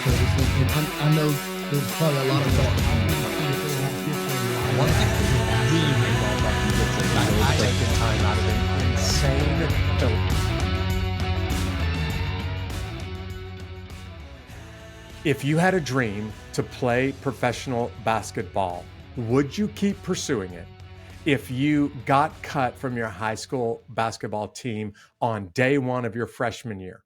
for this, and I know there's probably a lot of thought. One thing that was really great ball about you is taking time out of an insane If you had a dream to play professional basketball, would you keep pursuing it? If you got cut from your high school basketball team on day one of your freshman year,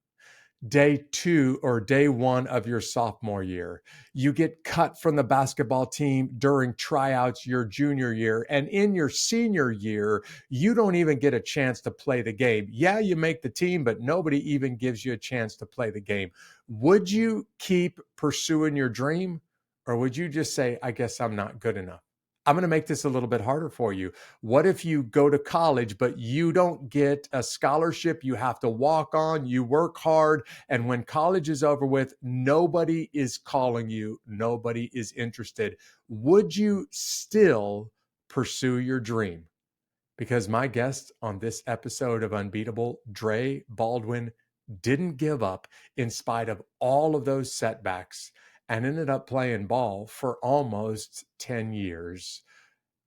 day two or day one of your sophomore year, you get cut from the basketball team during tryouts your junior year, and in your senior year, you don't even get a chance to play the game. Yeah, you make the team, but nobody even gives you a chance to play the game. Would you keep pursuing your dream, or would you just say, I guess I'm not good enough? I'm going to make this a little bit harder for you. What if you go to college, but you don't get a scholarship you have to walk on, you work hard, and when college is over with, nobody is calling you, nobody is interested. Would you still pursue your dream? Because my guest on this episode of Unbeatable, Dre Baldwin, didn't give up in spite of all of those setbacks and ended up playing ball for almost 10 years.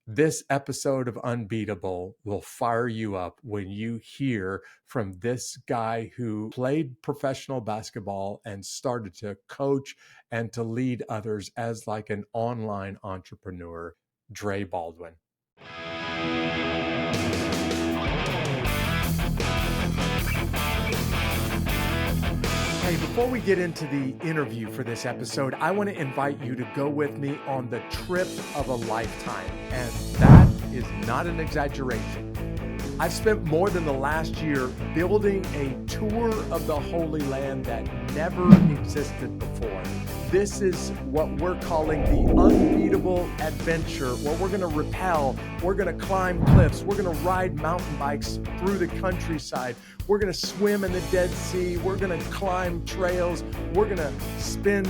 This episode of Unbeatable will fire you up when you hear from this guy who played professional basketball and started to coach and to lead others as like an online entrepreneur, Dre Baldwin. Hey, before we get into the interview for this episode, I want to invite you to go with me on the trip of a lifetime. And that is not an exaggeration. I've spent more than the last year building a tour of the Holy Land that never existed before. This is what we're calling the unbeatable adventure, where we're going to rappel, we're going to climb cliffs, we're going to ride mountain bikes through the countryside, we're going to swim in the Dead Sea, we're going to climb trails, we're going to spend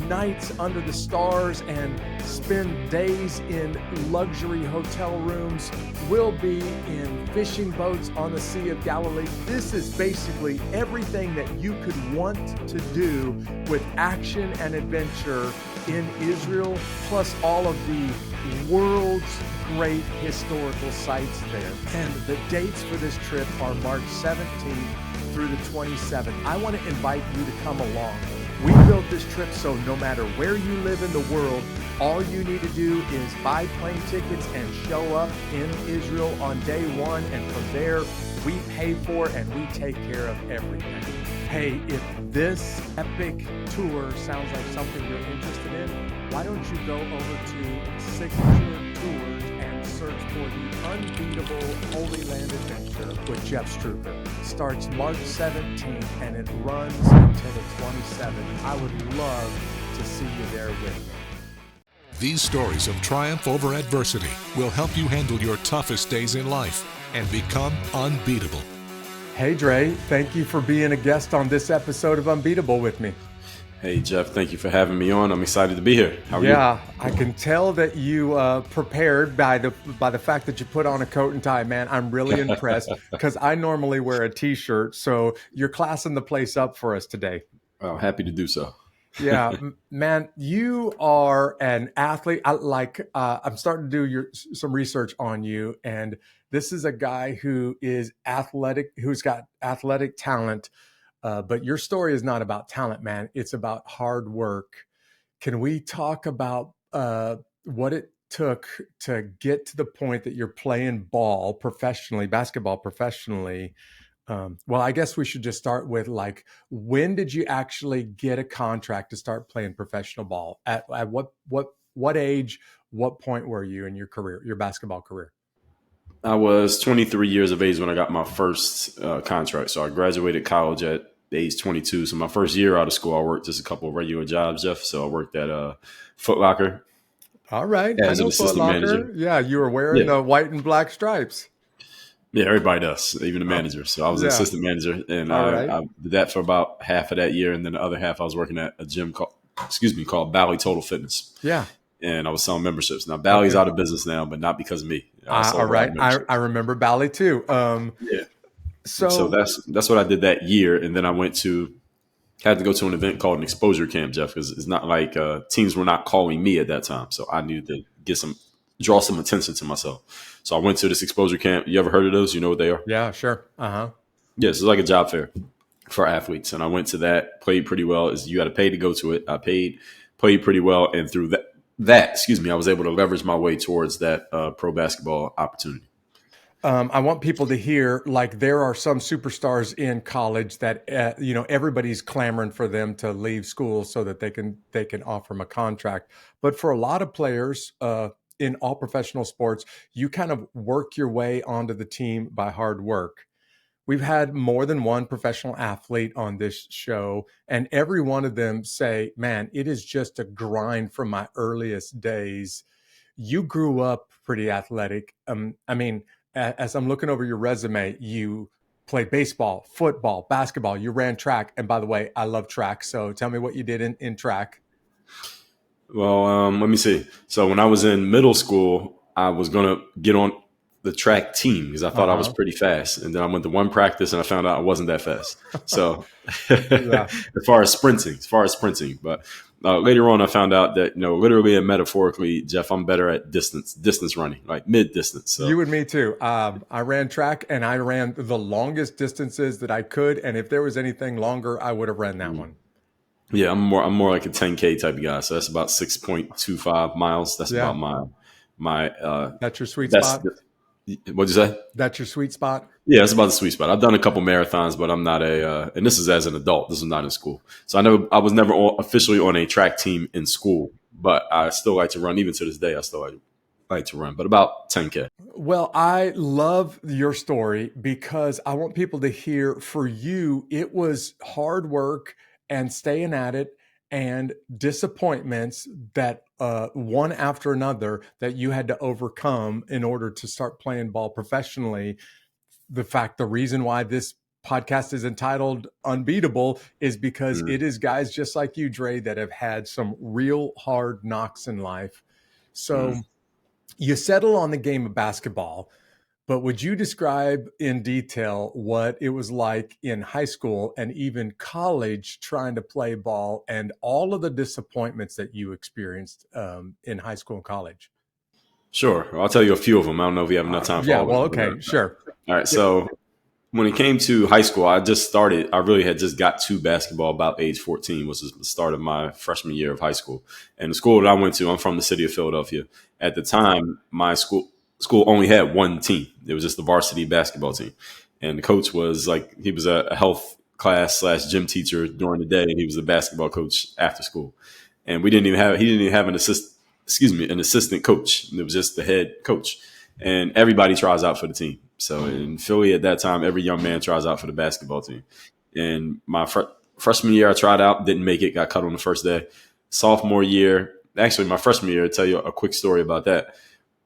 nights under the stars and spend days in luxury hotel rooms. We'll be in fishing boats on the Sea of Galilee. This is basically everything that you could want to do with action and adventure in Israel, plus all of the world's great historical sites there. And the dates for this trip are March 17th through the 27th. I want to invite you to come along. We built this trip so no matter where you live in the world, all you need to do is buy plane tickets and show up in Israel on day one. And from there, we pay for and we take care of everything. Hey, if this epic tour sounds like something you're interested in, why don't you go over to Signature Tours and search for the Unbeatable Holy Land Adventure with Jeff Strucker. It starts March 17th and it runs until the 27th. I would love to see you there with me. These stories of triumph over adversity will help you handle your toughest days in life and become unbeatable. Hey, Dre, thank you for being a guest on this episode of Unbeatable with me. Hey, Jeff, thank you for having me on. I'm excited to be here. How are you? Yeah, I can tell that you prepared by the fact that you put on a coat and tie, man. I'm really impressed because I normally wear a t-shirt. So you're classing the place up for us today. Oh, happy to do so. Yeah, man, you are an athlete. I'm starting to do some research on you, and this is a guy who is athletic, who's got athletic talent. But your story is not about talent, man. It's about hard work. Can we talk about what it took to get to the point that you're playing basketball professionally? Well, I guess we should just start with when did you actually get a contract to start playing professional ball? At what age, what point were you in your career, your basketball career? I was 23 years of age when I got my first contract. So I graduated college at age 22. So my first year out of school, I worked just a couple of regular jobs, Jeff. So I worked at Foot Locker. All right. As an assistant manager. Yeah, you were wearing the white and black stripes. Yeah, everybody does, even the manager. So I was an assistant manager, and I did that for about half of that year. And then the other half, I was working at a gym called Bally Total Fitness. Yeah. And I was selling memberships. Now, Bally's out of business now, but not because of me. All right. I remember Bally too. Yeah. So that's what I did that year. And then I went to Had to go to an event called an exposure camp, Jeff, because it's not like teams were not calling me at that time. So I needed to draw some attention to myself. So I went to this exposure camp. You ever heard of those? You know what they are? Yeah, sure. Yes, it's like a job fair for athletes. And I went to that, played pretty well. You got to pay to go to it. I played pretty well. And through I was able to leverage my way towards that pro basketball opportunity. I want people to hear, like, there are some superstars in college that everybody's clamoring for them to leave school so that they can offer them a contract. But for a lot of players in all professional sports, you kind of work your way onto the team by hard work. We've had more than one professional athlete on this show, and every one of them say, man, it is just a grind from my earliest days. You grew up pretty athletic. As I'm looking over your resume, you played baseball, football, basketball, you ran track. And by the way, I love track. So tell me what you did in track. Well, let me see. So when I was in middle school, I was going to get on the track team because I thought I was pretty fast. And then I went to one practice and I found out I wasn't that fast. So as far as sprinting, but later on, I found out that, literally and metaphorically, Jeff, I'm better at distance running, like mid distance. So. You and me too. I ran track and I ran the longest distances that I could. And if there was anything longer, I would have ran that one. Yeah, I'm more like a 10K type of guy. So that's about 6.25 miles. That's about my that's your sweet spot. What'd you say? That's your sweet spot? Yeah, it's about the sweet spot. I've done a couple marathons, but I'm not and this is as an adult. This is not in school. So I was never officially on a track team in school, but I still like to run. Even to this day, I still like to run, but about 10K. Well, I love your story because I want people to hear, for you, it was hard work and staying at it and disappointments that one after another that you had to overcome in order to start playing ball professionally. The reason why this podcast is entitled Unbeatable is because it is guys just like you, Dre, that have had some real hard knocks in life. So you settle on the game of basketball, but would you describe in detail what it was like in high school and even college trying to play ball and all of the disappointments that you experienced in high school and college? Sure. I'll tell you a few of them. I don't know if you have enough time for all of them. Okay, sure. All right. So when it came to high school, I really had just got to basketball about age 14, which was the start of my freshman year of high school. And the school that I went to, I'm from the city of Philadelphia. At the time, my school only had one team. It was just the varsity basketball team. And the coach was he was a health class / gym teacher during the day, and he was a basketball coach after school. And he didn't even have an assistant coach. It was just the head coach. And everybody tries out for the team. So in Philly at that time, every young man tries out for the basketball team. And my freshman year, I tried out, didn't make it, got cut on the first day. Sophomore year, actually my freshman year, I'll tell you a quick story about that.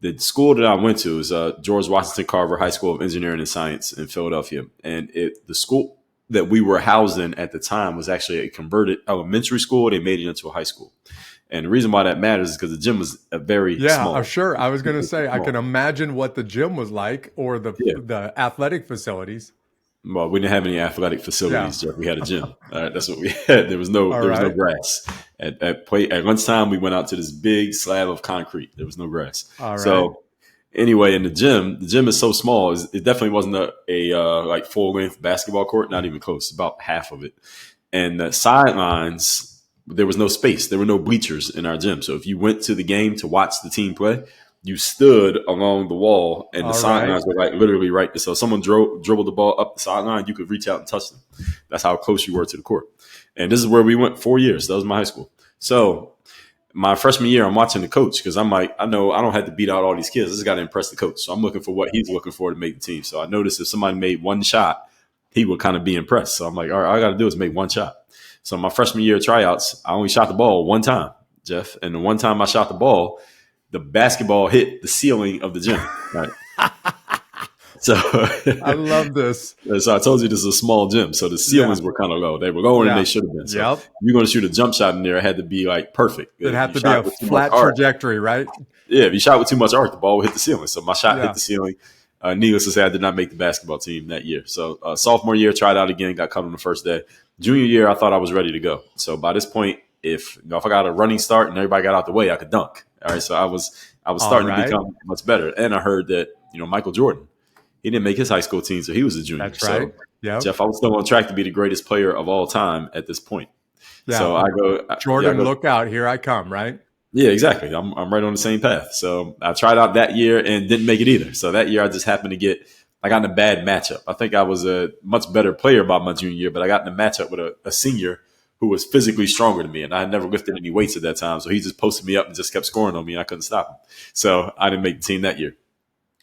The school that I went to is George Washington Carver High School of Engineering and Science in Philadelphia. And the school that we were housed in at the time was actually a converted elementary school. They made it into a high school. And the reason why that matters is because the gym was a very small. I'm sure. I was going to say, I can imagine what the gym was like or the athletic facilities. Well, we didn't have any athletic facilities, Jeff. We had a gym. That's what we had. There was no grass. At lunchtime, we went out to this big slab of concrete. There was no grass. All right. So anyway, in the gym is so small. It definitely wasn't a full length basketball court. Not even close. About half of it. And the sidelines, there was no space. There were no bleachers in our gym. So if you went to the game to watch the team play, you stood along the wall, and the sidelines were literally right there. So if someone dribbled the ball up the sideline, you could reach out and touch them. That's how close you were to the court. And this is where we went 4 years. That was my high school. So my freshman year, I'm watching the coach because I'm like, I know I don't have to beat out all these kids. I just got to impress the coach. So I'm looking for what he's looking for to make the team. So I noticed if somebody made one shot, he would kind of be impressed. So I'm like, all right, all I got to do is make one shot. So my freshman year tryouts, I only shot the ball one time, Jeff. And the one time I shot the ball, the basketball hit the ceiling of the gym. Right. So I love this. So I told you this is a small gym. So the ceilings were kind of low. They were lower than they should have been. So if you're going to shoot a jump shot in there, it had to be perfect. It had to be a flat trajectory, right? Yeah. If you shot with too much arc, the ball would hit the ceiling. So my shot hit the ceiling. Needless to say, I did not make the basketball team that year. So sophomore year, tried out again, got cut on the first day. Junior year, I thought I was ready to go. So by this point, if I got a running start and everybody got out the way, I could dunk. All right, so I was starting to become much better. And I heard that Michael Jordan, he didn't make his high school team, so he was a junior. That's right. So, yep. Jeff, I was still on track to be the greatest player of all time at this point. Yeah. So I go, Jordan, look out, here I come, right? Yeah, exactly. I'm right on the same path. So I tried out that year and didn't make it either. So that year I just happened to I got in a bad matchup. I think I was a much better player by my junior year, but I got in a matchup with a senior who was physically stronger than me, and I had never lifted any weights at that time. So he just posted me up and just kept scoring on me, and I couldn't stop him. So I didn't make the team that year.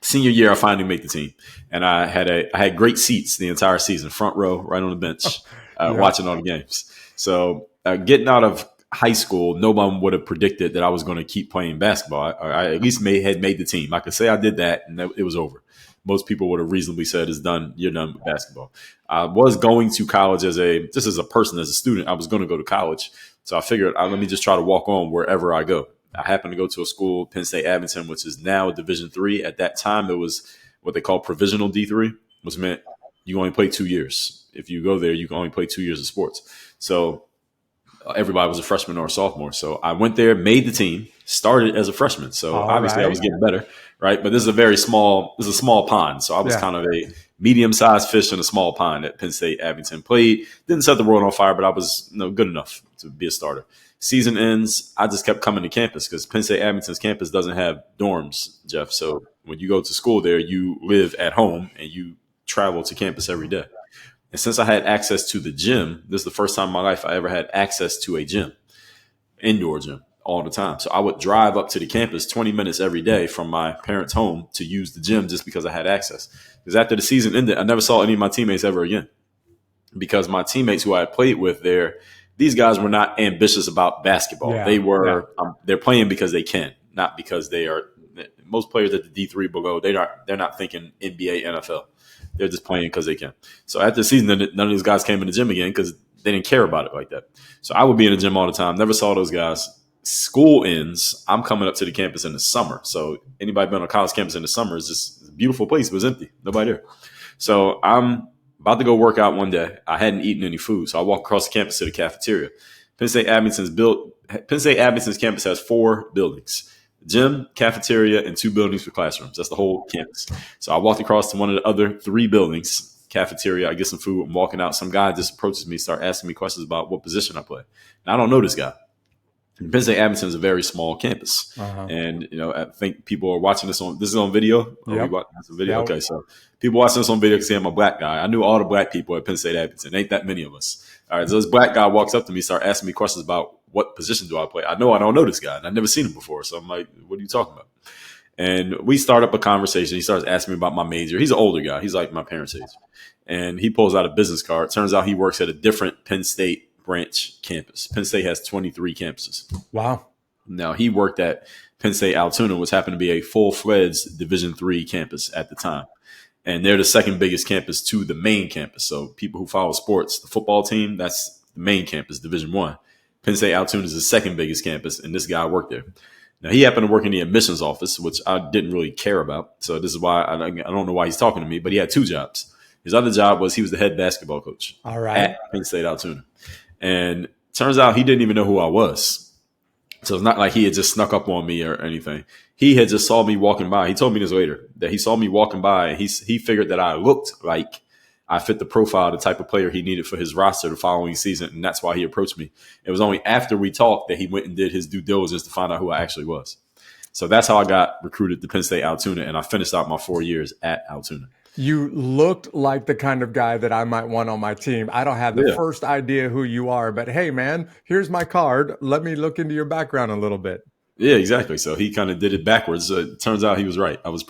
Senior year, I finally make the team, and I had great seats the entire season, front row, right on the bench, watching all the games. So getting out of high school, no one would have predicted that I was going to keep playing basketball. I at least had made the team. I could say I did that, and it was over. Most people would have reasonably said, "It's done. You're done with basketball." I was going to college as a student. I was going to go to college, so I figured, let me just try to walk on wherever I go. I happened to go to a school, Penn State Abington, which is now Division III. At that time, it was what they call provisional D3, which meant you only play 2 years. If you go there, you can only play 2 years of sports. So everybody was a freshman or a sophomore. So I went there, made the team, started as a freshman. So obviously I was getting better, right? But this is a small pond. So I was kind of a medium-sized fish in a small pond at Penn State Abington. Didn't set the world on fire, but I was good enough to be a starter. Season ends, I just kept coming to campus because Penn State Abington's campus doesn't have dorms, Jeff. So when you go to school there, you live at home and you travel to campus every day. And since I had access to the gym, this is the first time in my life I ever had access to a gym, indoor gym, all the time. So I would drive up to the campus 20 minutes every day from my parents' home to use the gym just because I had access. Because after the season ended, I never saw any of my teammates ever again. Because my teammates who I had played with there, these guys were not ambitious about basketball. Yeah, they're playing because they can, not because they are. Most players at the D3 below, they're not thinking NBA, NFL. They're just playing because they can. So after the season, none of these guys came in the gym again because they didn't care about it like that. So I would be in the gym all the time. Never saw those guys. School ends. I'm coming up to the campus in the summer. So anybody been on a college campus in the summer is just a beautiful place. It was empty. Nobody there. So I'm about to go work out one day. I hadn't eaten any food. So I walk across the campus to the cafeteria. Penn State Abington's campus has 4 buildings. Gym, cafeteria, and 2 buildings for classrooms. That's the whole campus. So I walked across to one of the other 3 buildings, cafeteria. I get some food. I'm walking out. Some guy just approaches me, start asking me questions about what position I play. And I don't know this guy. And Penn State Abington is a very small campus. And, I think people are watching this is on video? Yep. Video? Yep. Okay, so people watching this on video because I'm a black guy. I knew all the black people at Penn State Abington. Ain't that many of us. All right, so this black guy walks up to me, start asking me questions about what position do I play. I know I don't know this guy, and I've never seen him before. So I'm like, what are you talking about? And we start up a conversation. He starts asking me about my major. He's an older guy. He's like my parents' age. And he pulls out a business card. Turns out he works at a different Penn State branch campus. Penn State has 23 campuses. Wow. Now, he worked at Penn State Altoona, which happened to be a full-fledged Division III campus at the time. And they're the second biggest campus to the main campus. So people who follow sports, the football team, that's the main campus, Division I. Penn State Altoona is the second biggest campus, and this guy worked there. Now, he happened to work in the admissions office, which I didn't really care about. So this is why I don't know why he's talking to me, but he had 2 jobs. His other job was he was the head basketball coach at Penn State Altoona. And turns out he didn't even know who I was. So it's not like he had just snuck up on me or anything. He had just saw me walking by. He told me this later, that he saw me walking by, and he figured that I looked like I fit the profile, the type of player he needed for his roster the following season, and that's why he approached me. It was only after we talked that he went and did his due diligence to find out who I actually was. So that's how I got recruited to Penn State Altoona, and I finished out my 4 years at Altoona. You looked like the kind of guy that I might want on my team. I don't have the first idea who you are, but hey, man, here's my card. Let me look into your background a little bit. Yeah, exactly. So he kind of did it backwards. It turns out he was right. I was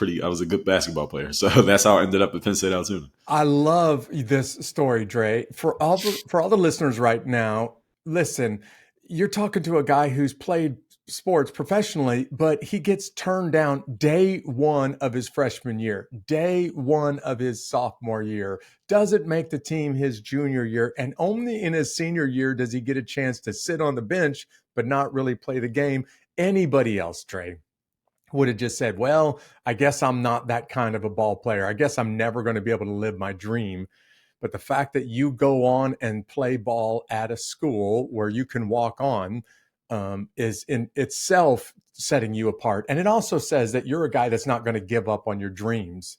a good basketball player. So that's how I ended up at Penn State Altoona. I love this story, Dre. For all the listeners right now, listen, you're talking to a guy who's played sports professionally, but he gets turned down day 1 of his freshman year, day 1 of his sophomore year, doesn't make the team his junior year, and only in his senior year does he get a chance to sit on the bench, but not really play the game. Anybody else, Dre, would have just said, well, I guess I'm not that kind of a ball player. I guess I'm never going to be able to live my dream. but the fact that you go on and play ball at a school where you can walk on is in itself setting you apart. And it also says that you're a guy that's not going to give up on your dreams.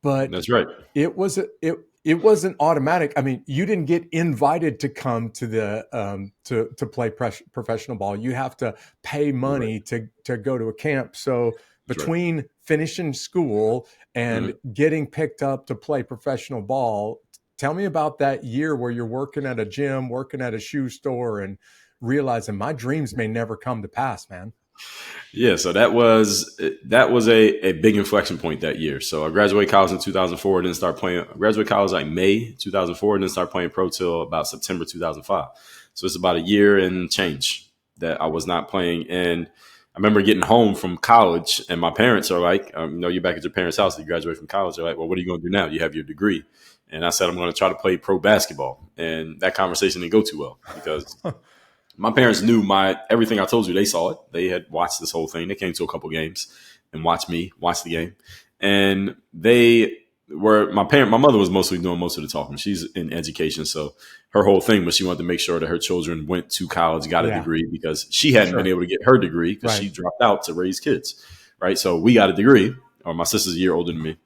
But That's right. it wasn't automatic. I mean, you didn't get invited to come to the to play professional ball. You have to pay money to go to a camp. So between finishing school and getting picked up to play professional ball, tell me about that year where you're working at a gym, working at a shoe store, and realizing my dreams may never come to pass, man. Yeah, so that was a big inflection point that year. So I graduated college in 2004, didn't start playing. I graduated college like May 2004, didn't start playing pro till about September 2005. So it's about a year and change that I was not playing. And I remember getting home from college, and my parents are like, you're back at your parents' house. You graduate from college. They're like, well, what are you going to do now? You have your degree. And I said, I'm going to try to play pro basketball. And that conversation didn't go too well because my parents knew everything I told you. They saw it. They had watched this whole thing. They came to a couple games and watched me watch the game. And my mother was mostly doing most of the talking. She's in education. So her whole thing was she wanted to make sure that her children went to college, got a degree, because she hadn't been able to get her degree because she dropped out to raise kids. Right. So we got a degree, or my sister's a year older than me.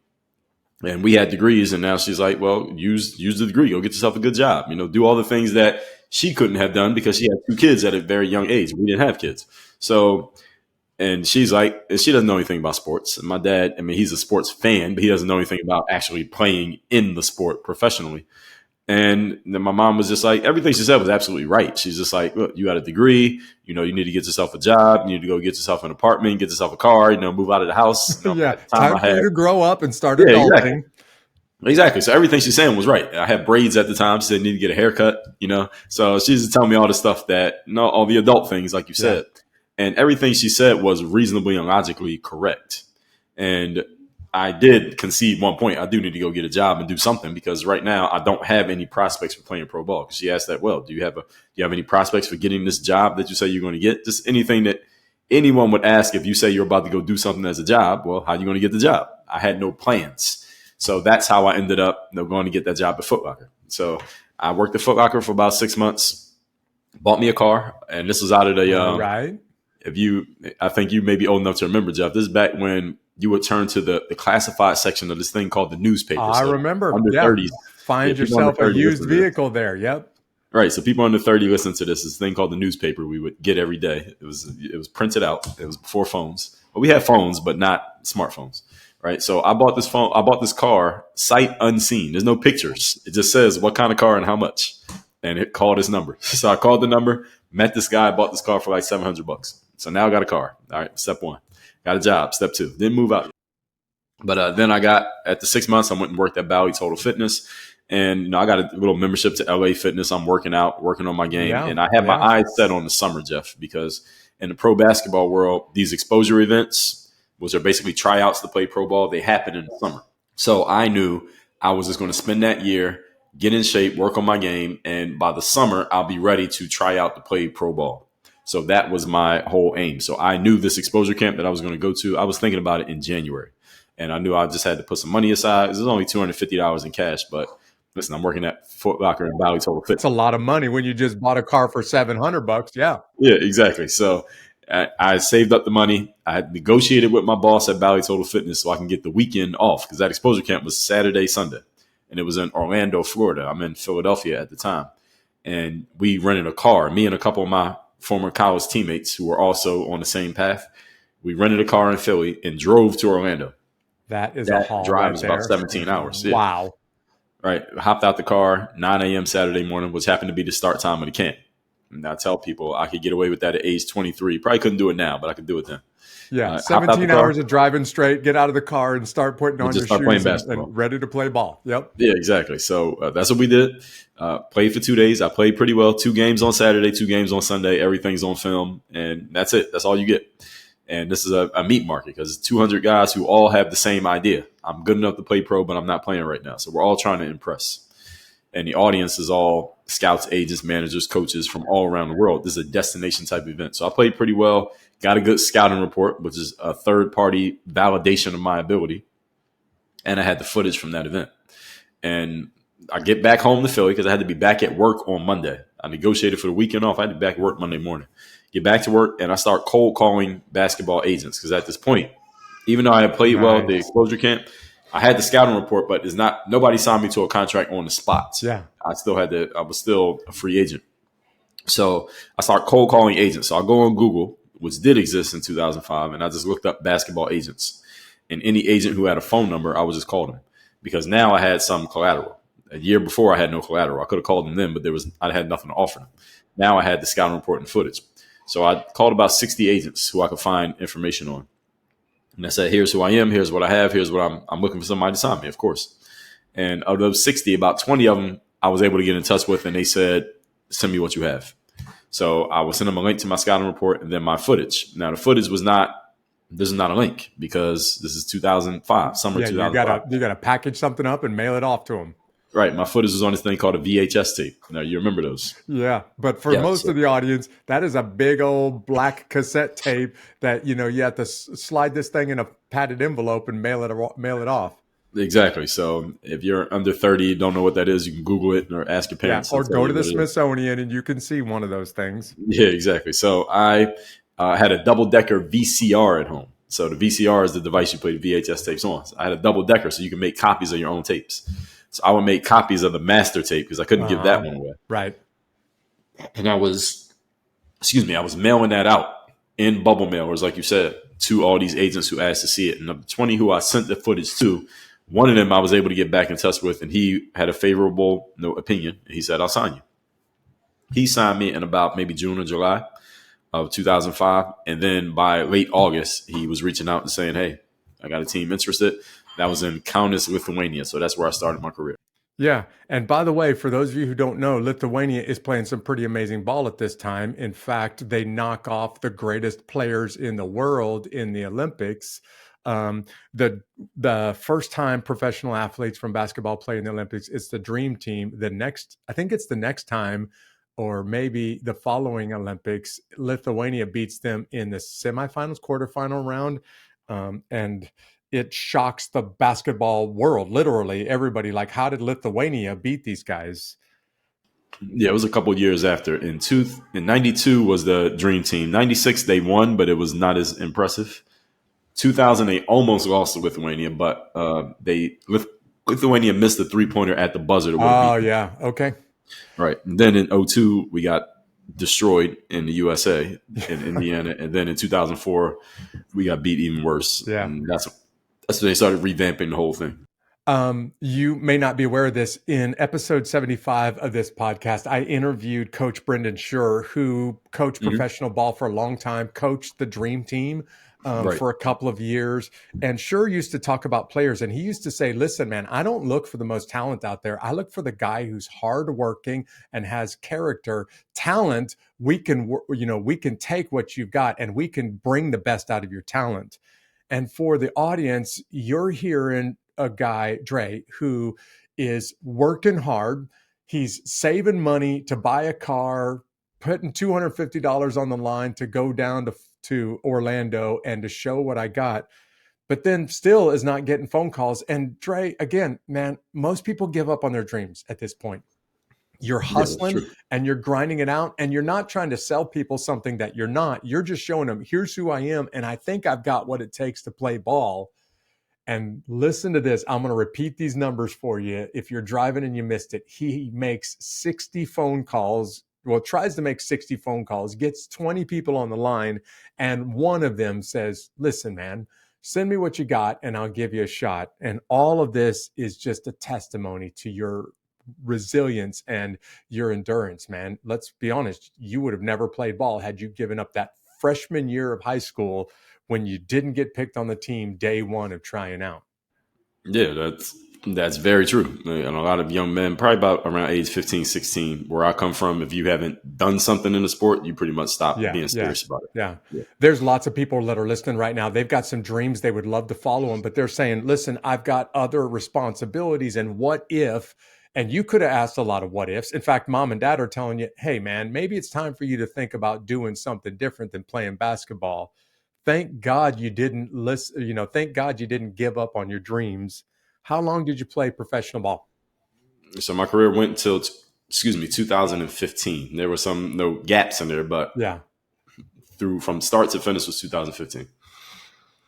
And we had degrees. And now she's like, well, use the degree. Go get yourself a good job. Do all the things that she couldn't have done because she had 2 kids at a very young age. We didn't have kids. So, and she's like, she doesn't know anything about sports. And my dad, he's a sports fan, but he doesn't know anything about actually playing in the sport professionally. And then my mom was just like, everything she said was absolutely right. She's just like, look, you got a degree, you need to get yourself a job. You need to go get yourself an apartment, get yourself a car, move out of the house. Time for you to grow up and start adulting. Exactly. So everything she's saying was right. I had braids at the time. She said, need to get a haircut, So she's just telling me all the stuff all the adult things, like you said. And everything she said was reasonably and logically correct. And I did concede one point. I do need to go get a job and do something because right now I don't have any prospects for playing pro ball. Because she asked that, well, do you have any prospects for getting this job that you say you're going to get? Just anything that anyone would ask if you say you're about to go do something as a job. Well, how are you going to get the job? I had no plans. So that's how I ended up going to get that job at Foot Locker. So I worked at Foot Locker for about 6 months, bought me a car, and this was out of the right. I think you may be old enough to remember, Jeff. This is back when you would turn to the classified section of this thing called the newspaper. I remember. Under 30s. Find yourself a used vehicle there. Yep. Right. So people under 30 listen to this thing called the newspaper we would get every day. It was printed out. It was before phones. Well, we had phones, but not smartphones. Right. So I bought this car sight unseen. There's no pictures. It just says what kind of car and how much. And it called this number. So I called the number, met this guy, bought this car for like $700. So now I got a car. All right. Step 1. Got a job. Step 2. Didn't move out. But then at the 6 months, I went and worked at Bally Total Fitness. And, I got a little membership to LA Fitness. I'm working on my game. And I have my eyes set on the summer, Jeff, because in the pro basketball world, these exposure events, which are basically tryouts to play pro ball, they happen in the summer. So I knew I was just going to spend that year, get in shape, work on my game. And by the summer, I'll be ready to try out to play pro ball. So that was my whole aim. So I knew this exposure camp that I was going to go to. I was thinking about it in January. And I knew I just had to put some money aside. It was only $250 in cash. But listen, I'm working at Foot Locker and Bally Total Fitness. It's a lot of money when you just bought a car for $700. Yeah. Yeah, exactly. So I saved up the money. I had negotiated with my boss at Bally Total Fitness so I can get the weekend off because that exposure camp was Saturday, Sunday. And it was in Orlando, Florida. I'm in Philadelphia at the time. And we rented a car, me and a couple of my former college teammates who were also on the same path. We rented a car in Philly and drove to Orlando. That is a haul. Drive was about 17 hours. Yeah. Wow. Right. Hopped out the car, 9 a.m. Saturday morning, which happened to be the start time of the camp. And I tell people I could get away with that at age 23. Probably couldn't do it now, but I could do it then. Yeah, 17 hours of driving straight, get out of the car and start putting on your shoes and ready to play ball. Yep. Yeah, exactly. So that's what we did. Played for 2 days. I played pretty well. 2 games on Saturday, 2 games on Sunday. Everything's on film. And that's it. That's all you get. And this is a meat market because 200 guys who all have the same idea. I'm good enough to play pro, but I'm not playing right now. So we're all trying to impress. And the audience is all scouts, agents, managers, coaches from all around the world. This is a destination type event. So I played pretty well, got a good scouting report, which is a third-party validation of my ability. And I had the footage from that event. And I get back home to Philly because I had to be back at work on Monday. I negotiated for the weekend off. I had to be back at work Monday morning. Get back to work, and I start cold calling basketball agents because at this point, even though I had played well at the exposure camp, I had the scouting report, but nobody signed me to a contract on the spot. Yeah. I was still a free agent. So I start cold calling agents. So I go on Google, which did exist in 2005, and I just looked up basketball agents. And any agent who had a phone number, I would just call them because now I had some collateral. A year before, I had no collateral. I could have called them then, but I had nothing to offer them. Now I had the scouting report and footage. So I called about 60 agents who I could find information on. And I said, here's who I am. Here's what I have. Here's what I'm looking for somebody to sign me, of course. And of those 60, about 20 of them I was able to get in touch with, and they said, send me what you have. So I would send them a link to my scouting report and then my footage. Now, the footage this is not a link because this is 2005, summer 2005. You got to package something up and mail it off to them. Right. My footage was on this thing called a VHS tape. Now, you remember those. Yeah. But for most of the audience, that is a big old black cassette tape that, you have to slide this thing in a padded envelope and mail it off. Exactly. So if you're under 30, don't know what that is, you can Google it or ask your parents. Or go to the Smithsonian and you can see one of those things. Yeah, exactly. So I had a double-decker VCR at home. So the VCR is the device you play the VHS tapes on. So I had a double-decker so you can make copies of your own tapes. So I would make copies of the master tape because I couldn't give that one away. Right. And I was mailing that out in bubble mailers, like you said, to all these agents who asked to see it. And of the 20 who I sent the footage to, one of them I was able to get back in touch with, and he had a favorable opinion. He said, I'll sign you. He signed me in about maybe June or July of 2005. And then by late August, he was reaching out and saying, hey, I got a team interested. That was in Kaunas, Lithuania. So that's where I started my career. Yeah. And by the way, for those of you who don't know, Lithuania is playing some pretty amazing ball at this time. In fact, they knock off the greatest players in the world in the Olympics. The first time professional athletes from basketball play in the Olympics, it's the dream team. I think it's the next time, or maybe the following Olympics, Lithuania beats them in the semifinals, quarterfinal round. And it shocks the basketball world. Literally everybody, like, how did Lithuania beat these guys? Yeah, it was a couple of years after. In 92 was the dream team. 96 they won, but it was not as impressive. 2000 they almost lost to Lithuania, but Lithuania missed the 3-pointer at the buzzer. Oh yeah, okay. Right. And then in 02 we got destroyed in the USA in Indiana, and then in 2004 we got beat even worse. Yeah, and that's when they started revamping the whole thing. You may not be aware of this. In episode 75 of this podcast, I interviewed Coach Brendan Schur, who coached professional ball for a long time, coached the Dream Team for a couple of years. And Schur used to talk about players, and he used to say, listen, man, I don't look for the most talent out there. I look for the guy who's hardworking and has character. Talent, we can take what you've got and we can bring the best out of your talent. And for the audience, you're hearing a guy, Dre, who is working hard. He's saving money to buy a car, putting $250 on the line to go down to Orlando and to show what I got, but then still is not getting phone calls. And Dre, again, man, most people give up on their dreams at this point. You're hustling and you're grinding it out, and you're not trying to sell people something that you're not. You're just showing them, here's who I am, and I think I've got what it takes to play ball. And listen to this. I'm going to repeat these numbers for you. If you're driving and you missed it, he makes 60 phone calls. Well, tries to make 60 phone calls, gets 20 people on the line, and one of them says, listen, man, send me what you got and I'll give you a shot. And all of this is just a testimony to your resilience and your endurance, man. Let's be honest. You would have never played ball had you given up that freshman year of high school when you didn't get picked on the team day one of trying out. Yeah, that's very true. And a lot of young men, probably about around age 15, 16, where I come from, if you haven't done something in the sport, you pretty much stop being serious about it. Yeah. There's lots of people that are listening right now. They've got some dreams. They would love to follow them, but they're saying, listen, I've got other responsibilities. And what if? And you could have asked a lot of what ifs. In fact, mom and dad are telling you, hey, man, maybe it's time for you to think about doing something different than playing basketball. Thank God you didn't listen. Thank God you didn't give up on your dreams. How long did you play professional ball? So my career went until 2015. There were no gaps in there, but Yeah. from start to finish was 2015.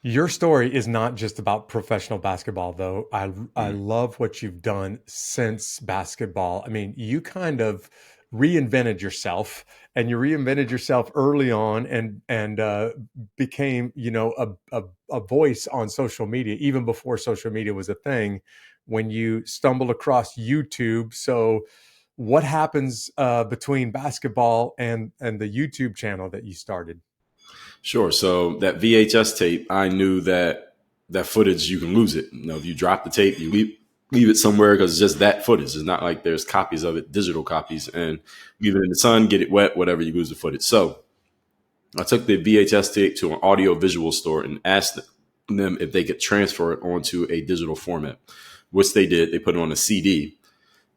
Your story is not just about professional basketball, though. I love what you've done since basketball. I mean, you kind of reinvented yourself, and you reinvented yourself early on, and became, a voice on social media even before social media was a thing. When you stumbled across YouTube, so what happens between basketball and the YouTube channel that you started? Sure. So that VHS tape, I knew that footage, you can lose it. If you drop the tape, you leave it somewhere because it's just that footage. It's not like there's copies of it, digital copies, and leave it in the sun, get it wet, whatever, you lose the footage. So I took the VHS tape to an audio visual store and asked them if they could transfer it onto a digital format, which they did. They put it on a CD.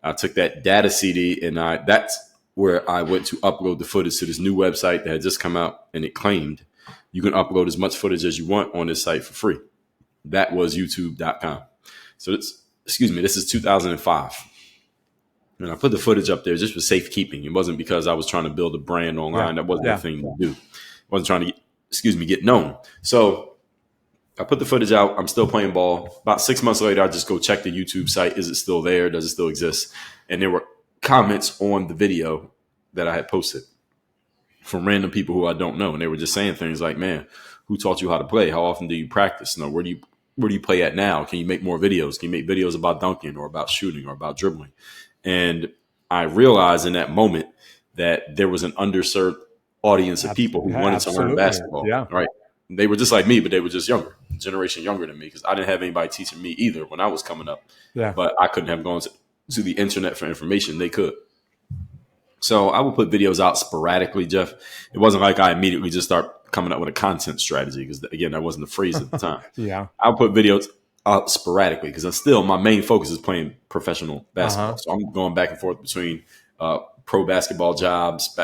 I took that data CD, and that's where I went to upload the footage to this new website that had just come out, and it claimed you can upload as much footage as you want on this site for free. That was youtube.com. So this is 2005. And I put the footage up there just for safekeeping. It wasn't because I was trying to build a brand online. That wasn't the thing to do. I wasn't trying to get known. So I put the footage out. I'm still playing ball. About 6 months later, I just go check the YouTube site. Is it still there? Does it still exist? And there were comments on the video that I had posted from random people who I don't know. And they were just saying things like, man, who taught you how to play? How often do you practice? Where do you play at now? Can you make more videos? Can you make videos about dunking or about shooting or about dribbling? And I realized in that moment that there was an underserved audience of people who wanted to learn basketball. Yeah. Right. They were just like me, but they were just younger, a generation younger than me, because I didn't have anybody teaching me either when I was coming up. Yeah. But I couldn't have gone to the internet for information. They could. So I would put videos out sporadically, Jeff. It wasn't like I immediately just start coming up with a content strategy, because, again, that wasn't the phrase at the time. Yeah. I would put videos out sporadically because still my main focus is playing professional basketball. So I'm going back and forth between pro basketball jobs,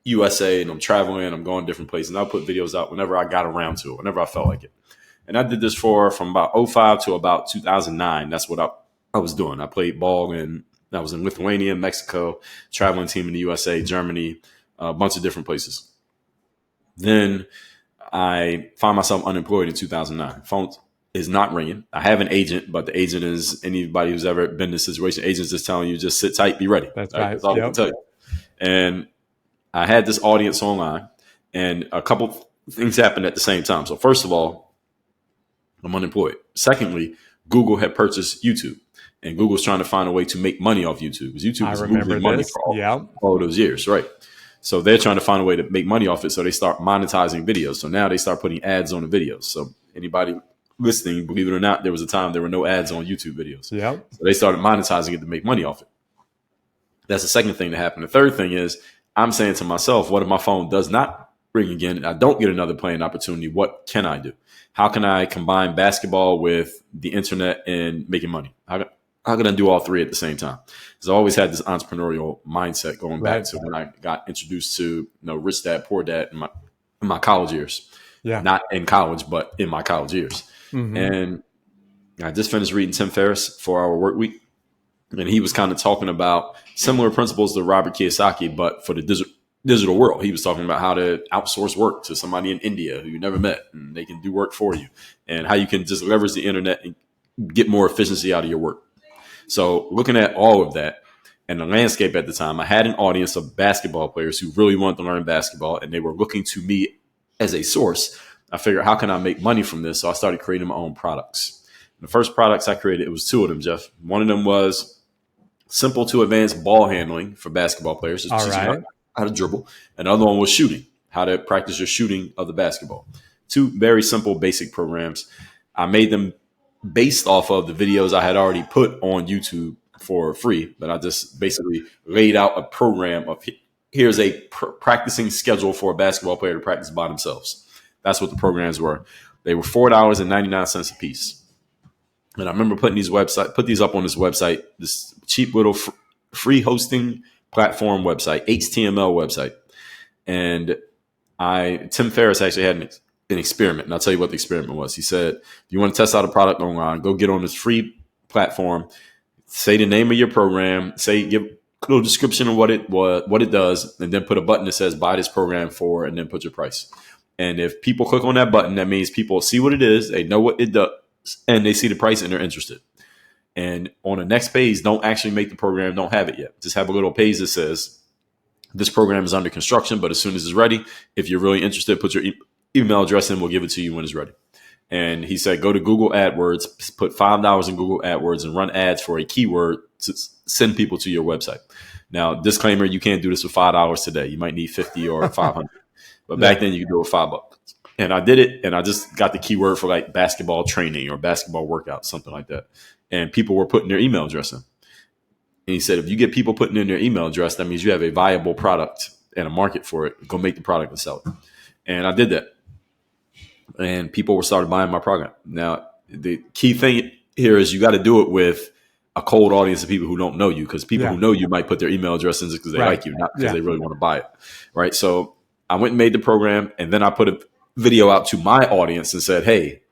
USA, and I'm traveling. I'm going different places. And I'll put videos out whenever I got around to it, whenever I felt like it. And I did this from about 2005 to about 2009. That's what I was doing. I played ball, and I was in Lithuania, Mexico, traveling team in the USA, Germany, a bunch of different places. Then I found myself unemployed in 2009. Phone is not ringing. I have an agent, but the agent is anybody who's ever been in this situation. Agent's just telling you, just sit tight, be ready. That's right. That's all I can tell you. And I had this audience online, and a couple things happened at the same time. So first of all, I'm unemployed. Secondly, Google had purchased YouTube, and Google's trying to find a way to make money off YouTube, because YouTube is losing money for all those years, right? So they're trying to find a way to make money off it. So they start monetizing videos. So now they start putting ads on the videos. So anybody listening, believe it or not, there was a time there were no ads on YouTube videos. Yeah. So they started monetizing it to make money off it. That's the second thing that happened. The third thing is I'm saying to myself, what if my phone does not ring again and I don't get another playing opportunity? What can I do? How can I combine basketball with the internet and making money? How can I do all three at the same time? Because I always had this entrepreneurial mindset going back to when I got introduced to Rich Dad, Poor Dad in my college years. Yeah. Not in college, but in my college years. Mm-hmm. And I just finished reading Tim Ferriss' 4-Hour Workweek. And he was kind of talking about similar principles to Robert Kiyosaki, but for the digital world. He was talking about how to outsource work to somebody in India who you never met, and they can do work for you, and how you can just leverage the internet and get more efficiency out of your work. So looking at all of that and the landscape at the time, I had an audience of basketball players who really wanted to learn basketball, and they were looking to me as a source. I figured, how can I make money from this? So I started creating my own products. The first products I created, it was two of them, Jeff. One of them was simple to advanced ball handling for basketball players, just teaching how to dribble. Another one was shooting, how to practice your shooting of the basketball. Two very simple, basic programs. I made them based off of the videos I had already put on YouTube for free, but I just basically laid out a program of here's a practicing schedule for a basketball player to practice by themselves. That's what the programs were. They were $4.99 a piece. And I remember put these up on this website, this cheap little free hosting platform website, HTML website. And Tim Ferriss actually had an experiment, and I'll tell you what the experiment was. He said, if you want to test out a product online, go get on this free platform, say the name of your program, give a little description of what it does, and then put a button that says buy this program for, and then put your price. And if people click on that button, that means people see what it is, they know what it does, and they see the price and they're interested. And on the next page, don't actually make the program, don't have it yet. Just have a little page that says this program is under construction, but as soon as it's ready, if you're really interested, put your email address in, we'll give it to you when it's ready. And he said, go to Google AdWords, put $5 in Google AdWords and run ads for a keyword to send people to your website. Now, disclaimer, you can't do this for $5 today. You might need 50 or 500. But back then you could do it $5. And I did it, and I just got the keyword for like basketball training or basketball workout, something like that. And people were putting their email address in. And he said, if you get people putting in their email address, that means you have a viable product and a market for it. Go make the product and sell it. And I did that. And people started buying my program. Now, the key thing here is you got to do it with a cold audience of people who don't know you, because people who know you might put their email address in just because they like you, not because they really want to buy it. Right. So I went and made the program, and then I put a video out to my audience and said, hey,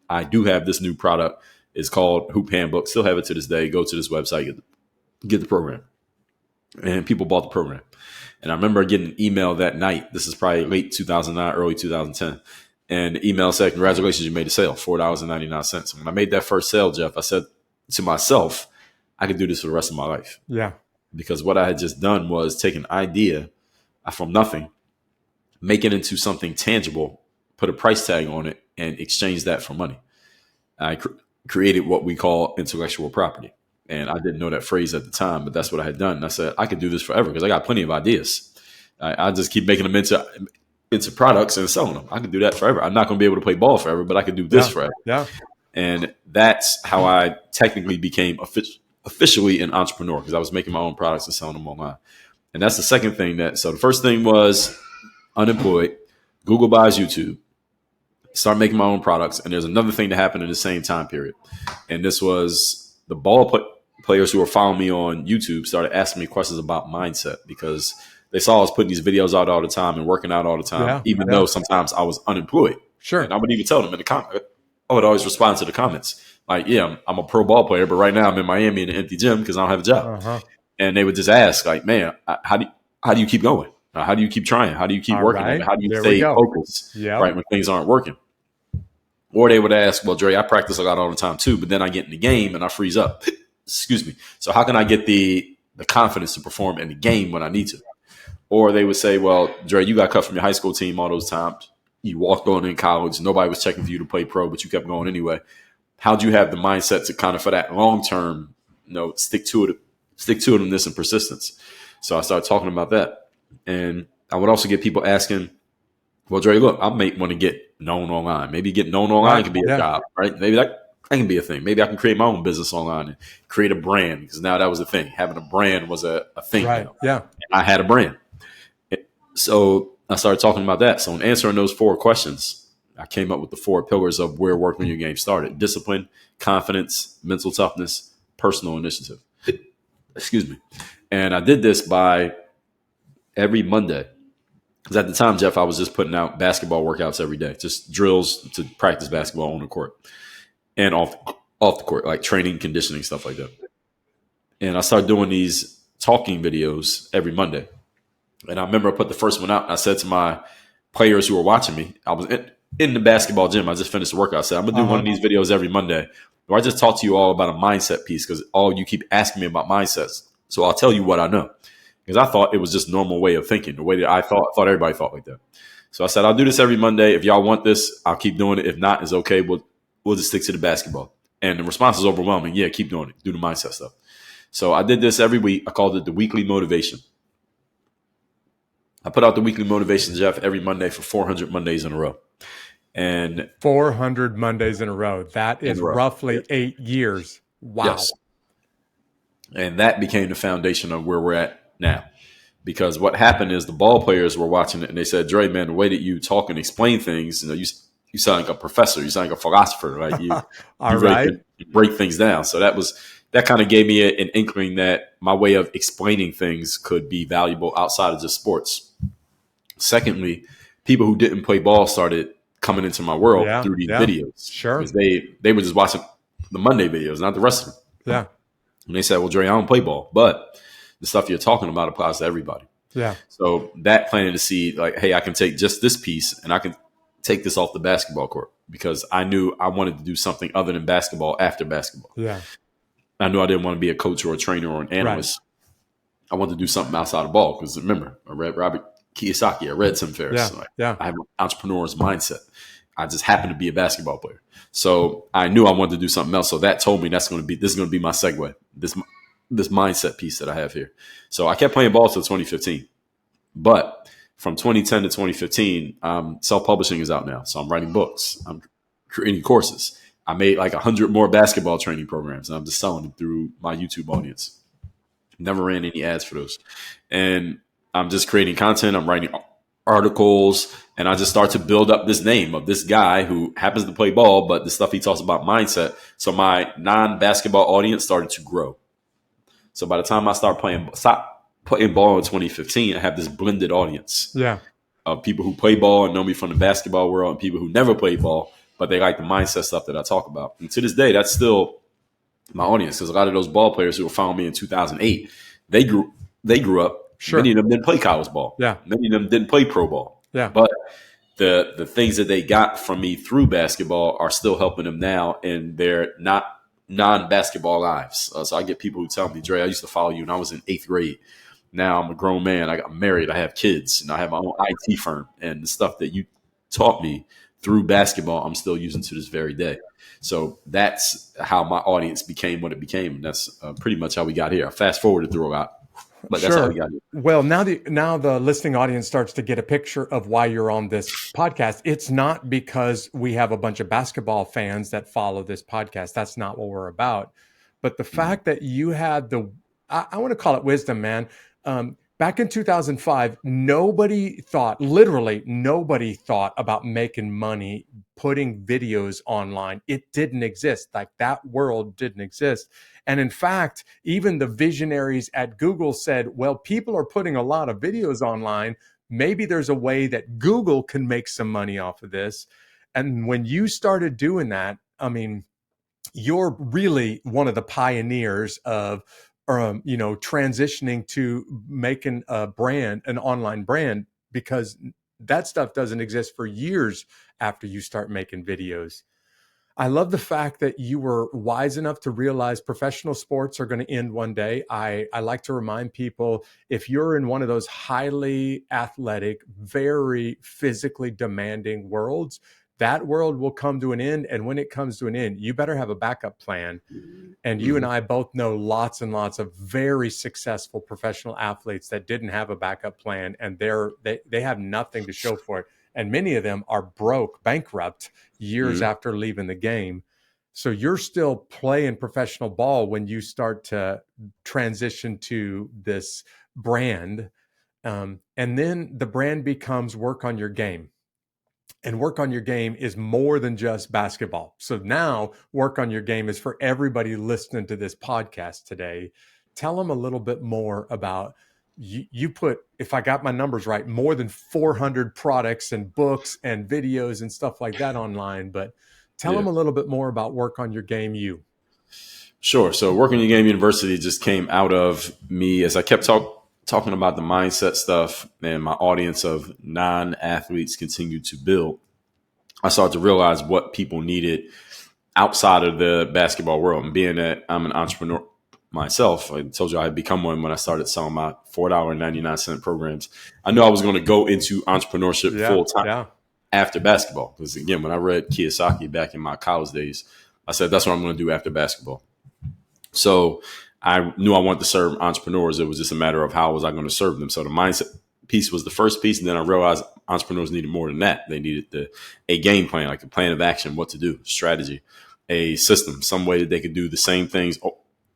I do have this new product. It's called Hoop Handbook. Still have it to this day. Go to this website, get the program. And people bought the program. And I remember getting an email that night. This is probably late 2009, early 2010. And the email said, congratulations, you made a sale, $4.99. When I made that first sale, Jeff, I said to myself, I could do this for the rest of my life. Yeah. Because what I had just done was take an idea from nothing, make it into something tangible, put a price tag on it, and exchange that for money. I created what we call intellectual property. And I didn't know that phrase at the time, but that's what I had done. And I said, I could do this forever because I got plenty of ideas. I just keep making them into products and selling them. I could do that forever. I'm not going to be able to play ball forever, but I could do this forever. Yeah. And that's how I technically became officially an entrepreneur, because I was making my own products and selling them online. And that's the second thing so the first thing was unemployed, Google buys YouTube, start making my own products. And there's another thing that happened in the same time period. And this was the players who were following me on YouTube started asking me questions about mindset, because they saw I was putting these videos out all the time and working out all the time, even though sometimes I was unemployed. Sure. And I would even tell them in the comments. I would always respond to the comments like, yeah, I'm a pro ball player, but right now I'm in Miami in an empty gym because I don't have a job. Uh-huh. And they would just ask like, man, how do you keep going? How do you keep trying? How do you keep working? Right. How do you stay focused right when things aren't working? Or they would ask, well, Dre, I practice a lot all the time too, but then I get in the game and I freeze up. Excuse me. So how can I get the confidence to perform in the game when I need to? Or they would say, well, Dre, you got cut from your high school team all those times. You walked on in college. Nobody was checking for you to play pro, but you kept going anyway. How'd you have the mindset to kind of, for that long term, stick to it and persistence? So I started talking about that. And I would also get people asking, well, Dre, look, I may want to get known online. Maybe getting known online can be a job, right? Maybe that can be a thing. Maybe I can create my own business online and create a brand, because now that was the thing. Having a brand was a thing. Right. Yeah. And I had a brand. So I started talking about that. So in answering those 4 questions, I came up with the 4 pillars of where work on your game started: discipline, confidence, mental toughness, personal initiative. Excuse me. And I did this by every Monday. Because at the time, Jeff, I was just putting out basketball workouts every day, just drills to practice basketball on the court and off the court, like training, conditioning, stuff like that. And I started doing these talking videos every Monday. And I remember I put the first one out. And I said to my players who were watching me, I was in the basketball gym. I just finished the workout. I said, I'm going to do one of these videos every Monday where I just talk to you all about a mindset piece, because you keep asking me about mindsets. So I'll tell you what I know. Because I thought it was just normal way of thinking, the way that I thought everybody thought like that. So I said, I'll do this every Monday. If y'all want this, I'll keep doing it. If not, it's okay. We'll just stick to the basketball. And the response is overwhelming. Yeah, keep doing it. Do the mindset stuff. So I did this every week. I called it the weekly motivation. I put out the weekly motivation, Jeff, every Monday for 400 Mondays in a row. And 400 Mondays in a row. That is roughly 8 years. Wow. Yes. And that became the foundation of where we're at now. Because what happened is the ball players were watching it and they said, Dre, man, the way that you talk and explain things, you sound like a professor, you sound like a philosopher, right? You really break things down. So that kind of gave me an inkling that my way of explaining things could be valuable outside of just sports. Secondly, people who didn't play ball started coming into my world through these videos. Sure. Because they were just watching the Monday videos, not the rest of them. Yeah. And they said, well, Dre, I don't play ball, but the stuff you're talking about applies to everybody. Yeah. So that planted the seed, like, hey, I can take just this piece and I can take this off the basketball court, because I knew I wanted to do something other than basketball after basketball. Yeah. I knew I didn't want to be a coach or a trainer or an analyst. Right. I wanted to do something outside of ball, because remember, I read Robert Kiyosaki, I read Tim Ferriss. I have an entrepreneur's mindset. I just happened to be a basketball player. So I knew I wanted to do something else. So that told me this is going to be my segue, this mindset piece that I have here. So I kept playing ball till 2015. But from 2010 to 2015, self-publishing is out now. So I'm writing books. I'm creating courses. I made like 100 more basketball training programs, and I'm just selling them through my YouTube audience. Never ran any ads for those. And I'm just creating content. I'm writing articles, and I just start to build up this name of this guy who happens to play ball, but the stuff he talks about mindset. So my non-basketball audience started to grow. So by the time I stop playing ball in 2015, I have this blended audience of people who play ball and know me from the basketball world, and people who never play ball, but they like the mindset stuff that I talk about. And to this day, that's still my audience, because a lot of those ball players who were following me in 2008, they grew up. Sure. Many of them didn't play college ball. Yeah. Many of them didn't play pro ball. Yeah. But the things that they got from me through basketball are still helping them now in their non-basketball lives. So I get people who tell me, Dre, I used to follow you when I was in 8th grade. Now I'm a grown man. I got married. I have kids, and I have my own IT firm. And the stuff that you taught me through basketball, I'm still using to this very day. So that's how my audience became what it became. And that's pretty much how we got here. I fast forwarded through a lot, but that's how we got here. Well, now the listening audience starts to get a picture of why you're on this podcast. It's not because we have a bunch of basketball fans that follow this podcast. That's not what we're about. But the fact that you had I want to call it wisdom, man. Back in 2005, literally nobody thought about making money putting videos online. It didn't exist. Like, that world didn't exist. And in fact, even the visionaries at Google said, well, people are putting a lot of videos online. Maybe there's a way that Google can make some money off of this. And when you started doing that, I mean, you're really one of the pioneers of transitioning to making an online brand, because that stuff doesn't exist for years after you start making videos. I love the fact that you were wise enough to realize professional sports are going to end one day. I like to remind people, if you're in one of those highly athletic, very physically demanding worlds, that world will come to an end. And when it comes to an end, you better have a backup plan. And you and I both know lots and lots of very successful professional athletes that didn't have a backup plan, and they have nothing to show for it. And many of them are bankrupt years after leaving the game. So you're still playing professional ball when you start to transition to this brand. And then the brand becomes work on your game. And work on your game is more than just basketball. So now work on your game is for everybody listening to this podcast today. Tell them a little bit more about, you put, if I got my numbers right, more than 400 products and books and videos and stuff like that online. But tell them a little bit more about Work on Your Game U. Sure. So Work on Your Game University just came out of me as I kept talking about the mindset stuff, and my audience of non-athletes continued to build. I started to realize what people needed outside of the basketball world. And being that I'm an entrepreneur myself, I told you I had become one when I started selling my $4.99 programs. I knew I was going to go into entrepreneurship full time after basketball. Because again, when I read Kiyosaki back in my college days, I said, that's what I'm going to do after basketball. So I knew I wanted to serve entrepreneurs. It was just a matter of how was I going to serve them. So the mindset piece was the first piece. And then I realized entrepreneurs needed more than that. They needed a game plan, like a plan of action, what to do, strategy, a system, some way that they could do the same things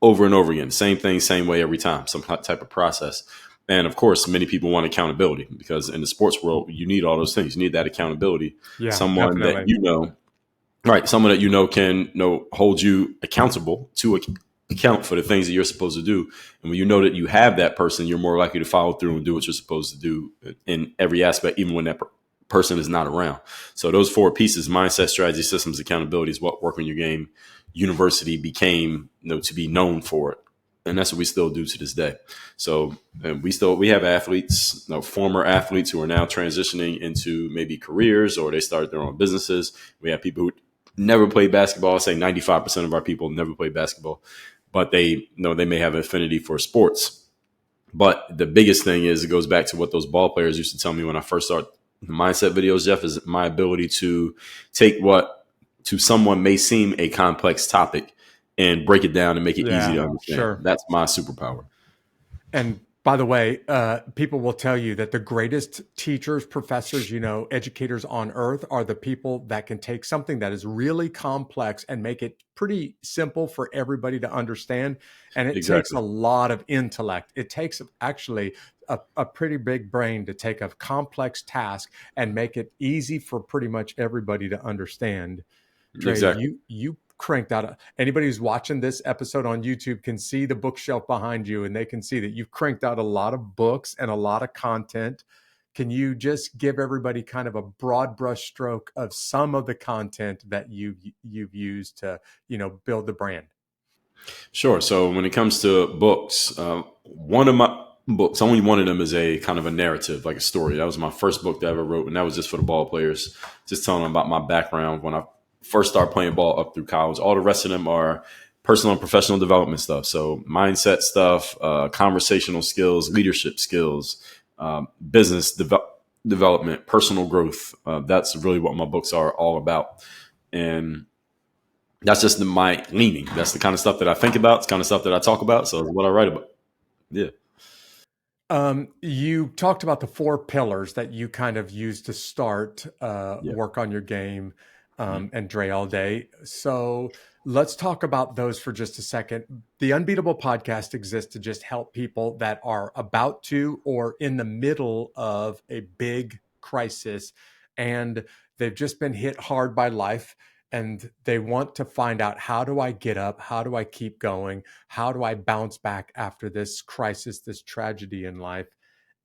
over and over again, same thing, same way every time, some type of process. And of course, many people want accountability, because in the sports world, you need all those things. You need that accountability. Someone that someone that can hold you accountable to account for the things that you're supposed to do. And when you know that you have that person, you're more likely to follow through and do what you're supposed to do in every aspect, even when that person is not around. So those 4 pieces, mindset, strategy, systems, accountability, is what Work on Your Game University became, to be known for it. And that's what we still do to this day. So and we have athletes, former athletes who are now transitioning into maybe careers, or they started their own businesses. We have people who never played basketball. I say 95% of our people never played basketball, but they may have an affinity for sports. But the biggest thing is, it goes back to what those ball players used to tell me when I first started the mindset videos, Jeff, is my ability to take what to someone may seem a complex topic and break it down and make it easy to understand. Sure. That's my superpower. And by the way, people will tell you that the greatest teachers, professors, educators on earth are the people that can take something that is really complex and make it pretty simple for everybody to understand. And it takes a lot of intellect. It takes actually a pretty big brain to take a complex task and make it easy for pretty much everybody to understand. Dre, Exactly. you cranked out. Anybody who's watching this episode on YouTube can see the bookshelf behind you, and they can see that you've cranked out a lot of books and a lot of content. Can you just give everybody kind of a broad brush stroke of some of the content that you've used to, build the brand? Sure. So when it comes to books, one of my books, only one of them is a kind of a narrative, like a story. That was my first book that I ever wrote, and that was just for the ball players, just telling them about my background when I first started playing ball up through college. All the rest of them are personal and professional development stuff. So mindset stuff, conversational skills, leadership skills, business development, personal growth. That's really what my books are all about. And that's just my leaning. That's the kind of stuff that I think about. It's the kind of stuff that I talk about. So it's what I write about. Yeah. You talked about the 4 pillars that you kind of use to start work on your game and Dre All Day. So let's talk about those for just a second. The Unbeatable podcast exists to just help people that are about to or in the middle of a big crisis, and they've just been hit hard by life. And they want to find out, how do I get up? How do I keep going? How do I bounce back after this crisis, this tragedy in life?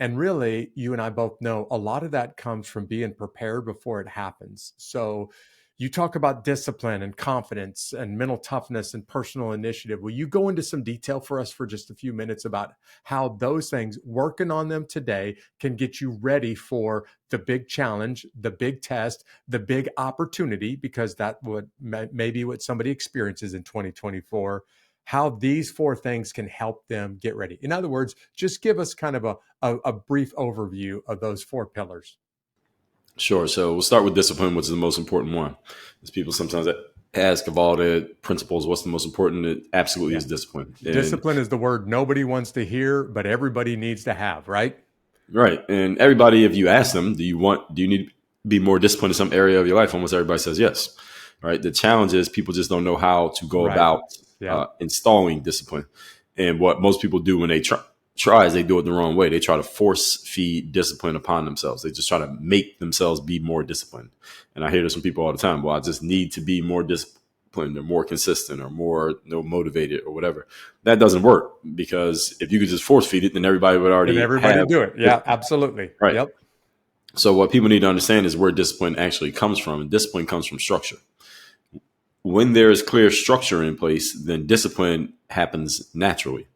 And really, you and I both know a lot of that comes from being prepared before it happens. So you talk about discipline and confidence and mental toughness and personal initiative. Will you go into some detail for us for just a few minutes about how those things, working on them today, can get you ready for the big challenge, the big test, the big opportunity, because that would maybe what somebody experiences in 2024, how these 4 things can help them get ready? In other words, just give us kind of a brief overview of those 4 pillars. Sure. So we'll start with discipline, which is the most important one. As people sometimes ask, of all the principles, what's the most important? It absolutely is discipline. And discipline is the word nobody wants to hear, but everybody needs to have, right? Right. And everybody, if you ask them, do you need to be more disciplined in some area of your life? Almost everybody says yes. Right. The challenge is people just don't know how to go about installing discipline. And what most people do when they try is they do it the wrong way. They try to force feed discipline upon themselves. They just try to make themselves be more disciplined. And I hear this from people all the time. Well, I just need to be more disciplined or more consistent or more motivated or whatever. That doesn't work, because if you could just force feed it, then everybody would already do it. Yeah, absolutely. Right. Yep. So what people need to understand is where discipline actually comes from. And discipline comes from structure. When there is clear structure in place, then discipline happens naturally.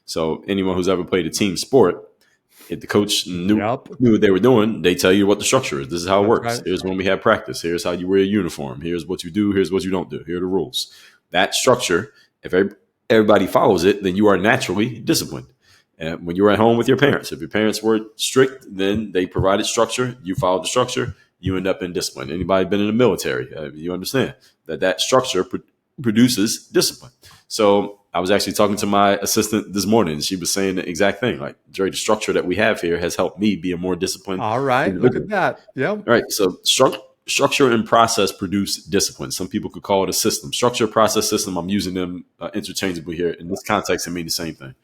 So anyone who's ever played a team sport, if the coach knew what they were doing, they tell you what the structure is. This is how it works. Right. Here's when we have practice. Here's how you wear a uniform. Here's what you do. Here's what you don't do. Here are the rules. That structure, if everybody follows it, then you are naturally disciplined. And when you're at home with your parents, if your parents were strict, then they provided structure. You followed the structure. You end up in discipline. Anybody been in the military, you understand that structure produces discipline. So I was actually talking to my assistant this morning, and she was saying the exact thing. Like, Dre, the structure that we have here has helped me be a more disciplined. All right. Look at that. Yeah. All right. So structure and process produce discipline. Some people could call it a system. Structure, process, system. I'm using them interchangeably here. In this context, it means the same thing.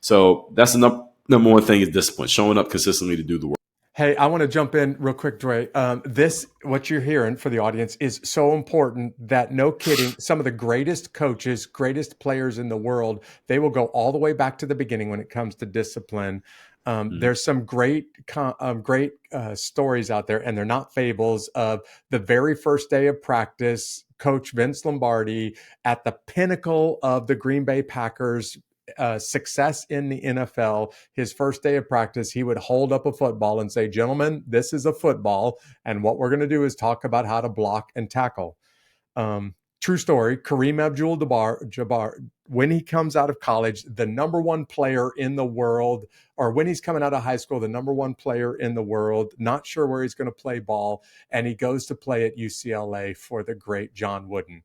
So that's the number one thing is discipline, showing up consistently to do the work. Hey, I want to jump in real quick, Dre. What you're hearing for the audience is so important that, no kidding, some of the greatest coaches, greatest players in the world, they will go all the way back to the beginning when it comes to discipline. There's some great stories out there, and they're not fables, of the very first day of practice, Coach Vince Lombardi at the pinnacle of the Green Bay Packers success in the NFL, his first day of practice, he would hold up a football and say, "Gentlemen, this is a football, and what we're going to do is talk about how to block and tackle." True story, Kareem Abdul-Jabbar, when he comes out of college, the number one player in the world, or when he's coming out of high school, the number one player in the world, not sure where he's going to play ball, and he goes to play at UCLA for the great John Wooden.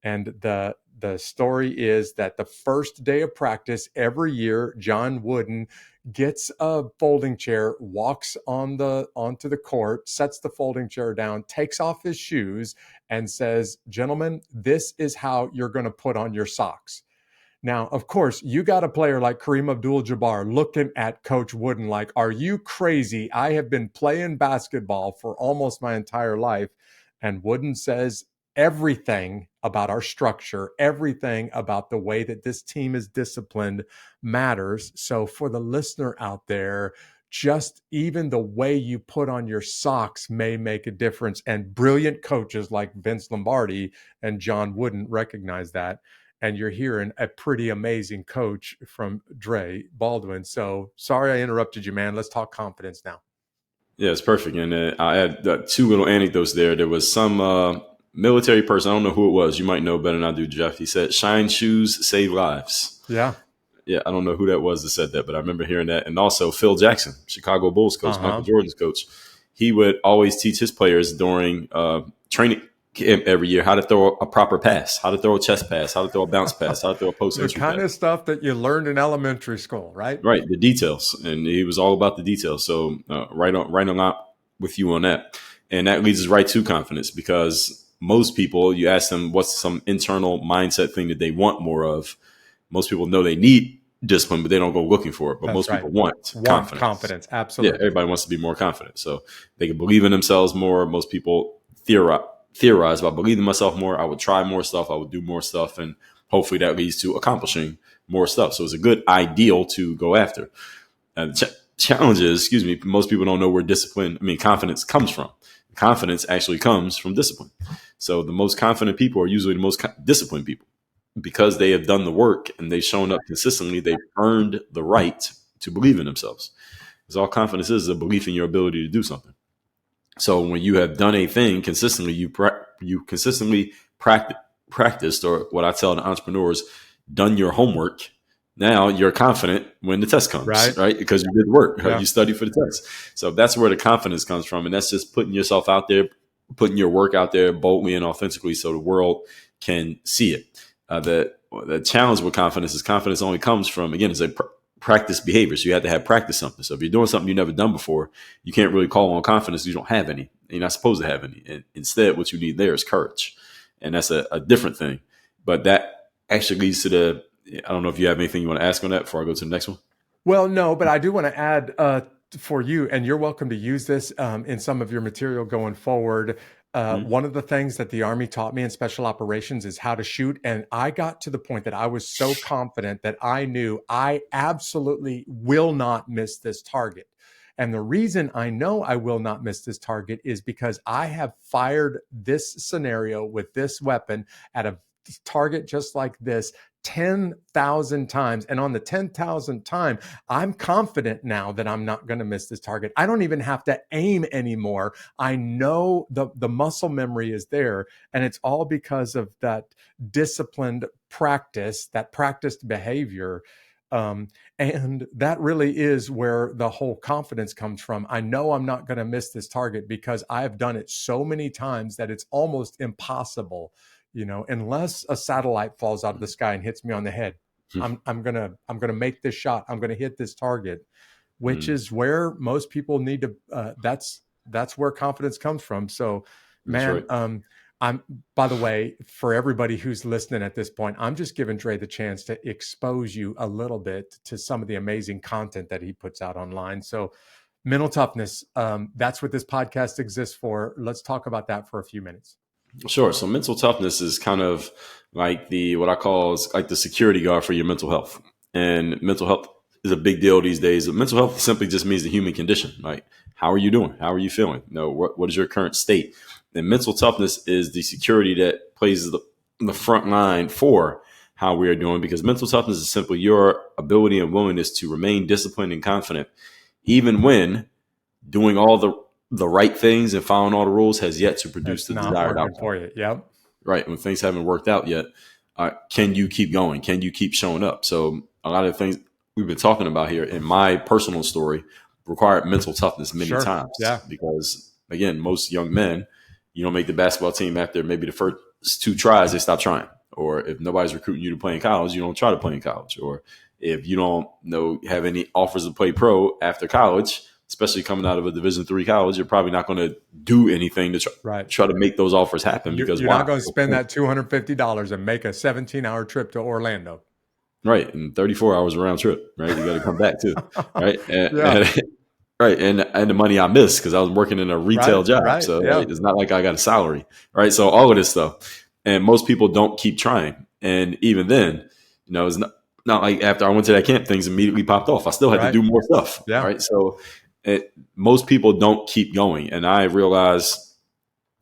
And the story is that the first day of practice every year, John Wooden gets a folding chair, walks onto the court, sets the folding chair down, takes off his shoes, and says, "Gentlemen, this is how you're going to put on your socks." Now, of course, you got a player like Kareem Abdul-Jabbar looking at Coach Wooden like, "Are you crazy? I have been playing basketball for almost my entire life." And Wooden says, "Everything about our structure, everything about the way that this team is disciplined matters." So for the listener out there, just even the way you put on your socks may make a difference. And brilliant coaches like Vince Lombardi and John Wooden recognize that. And you're hearing a pretty amazing coach from Dre Baldwin. So sorry I interrupted you, man. Let's talk confidence now. Yeah, it's perfect. And I had two little anecdotes there. There was some military person. I don't know who it was. You might know better than I do, Jeff. He said, "Shine shoes, save lives." Yeah. Yeah, I don't know who that was that said that, but I remember hearing that. And also Phil Jackson, Chicago Bulls coach, Michael Jordan's coach. He would always teach his players during training camp every year how to throw a proper pass, how to throw a chest pass, how to throw a bounce pass, how to throw a post entry pass. The kind of stuff that you learned in elementary school, right? Right, the details. And he was all about the details. So right on with you on that. And that leads us right to confidence, because most people, you ask them what's some internal mindset thing that they want more of. Most people know they need discipline, but they don't go looking for it. But most people want confidence. Absolutely. Yeah, everybody wants to be more confident. So they can believe in themselves more. Most people theorize about believing in myself more. I would try more stuff. I would do more stuff. And hopefully that leads to accomplishing more stuff. So it's a good ideal to go after. And the challenge is, most people don't know where confidence comes from. Confidence actually comes from discipline. So the most confident people are usually the most disciplined people, because they have done the work and they've shown up consistently. They've earned the right to believe in themselves. Because all confidence is a belief in your ability to do something. So when you have done a thing consistently, you consistently practiced, or what I tell the entrepreneurs, done your homework. Now you're confident when the test comes, right? Because you did the work, right? You studied for the test. So that's where the confidence comes from. And that's just putting yourself out there, putting your work out there boldly and authentically so the world can see it. The challenge with confidence only comes from, again, it's a practice behaviors. You have to have practice something. So if you're doing something you've never done before, you can't really call on confidence. You don't have any. You're not supposed to have any. And instead, what you need there is courage. And that's a different thing. But that actually leads to I don't know if you have anything you want to ask on that before I go to the next one. Well, no, but I do want to add for you, and you're welcome to use this in some of your material going forward. One of the things that the Army taught me in special operations is how to shoot. And I got to the point that I was so confident that I knew I absolutely will not miss this target. And the reason I know I will not miss this target is because I have fired this scenario with this weapon at a target just like this 10,000 times. And on the 10,000th time, I'm confident now that I'm not going to miss this target. I don't even have to aim anymore. I know the muscle memory is there. And it's all because of that disciplined practice, that practiced behavior. And that really is where the whole confidence comes from. I know I'm not going to miss this target because I have done it so many times that it's almost impossible. Unless a satellite falls out of the sky and hits me on the head, I'm gonna make this shot. I'm gonna hit this target, which is where most people need to. That's where confidence comes from. So, man, I'm. By the way, for everybody who's listening at this point, I'm just giving Dre the chance to expose you a little bit to some of the amazing content that he puts out online. So, mental toughness. That's what this podcast exists for. Let's talk about that for a few minutes. Sure. So mental toughness is kind of like what I call is like the security guard for your mental health. And mental health is a big deal these days. Mental health simply just means the human condition. Like, how are you doing? How are you feeling? What is your current state? And mental toughness is the security that plays the front line for how we are doing, because mental toughness is simply your ability and willingness to remain disciplined and confident, even when doing all the right things and following all the rules has yet to produce the Not desired working outcome. for you. Yep. Right. When things haven't worked out yet, can you keep going? Can you keep showing up? So a lot of the things we've been talking about here in my personal story required mental toughness many times. Yeah. Because again, most young men, you don't make the basketball team after maybe the first 2 tries, they stop trying. Or if nobody's recruiting you to play in college, you don't try to play in college. Or if you don't have any offers to play pro after college, especially coming out of a Division III college, you're probably not going to do anything to try to make those offers happen. Because you're not going to spend that $250 and make a 17-hour trip to Orlando. Right. And 34 hours round trip, right? You got to come back too. Right. And the money I missed because I was working in a retail job. So it's not like I got a salary. Right. So all of this stuff. And most people don't keep trying. And even then, it's not like after I went to that camp, things immediately popped off. I still had to do more stuff. Yeah. Right. So most people don't keep going. And I realized,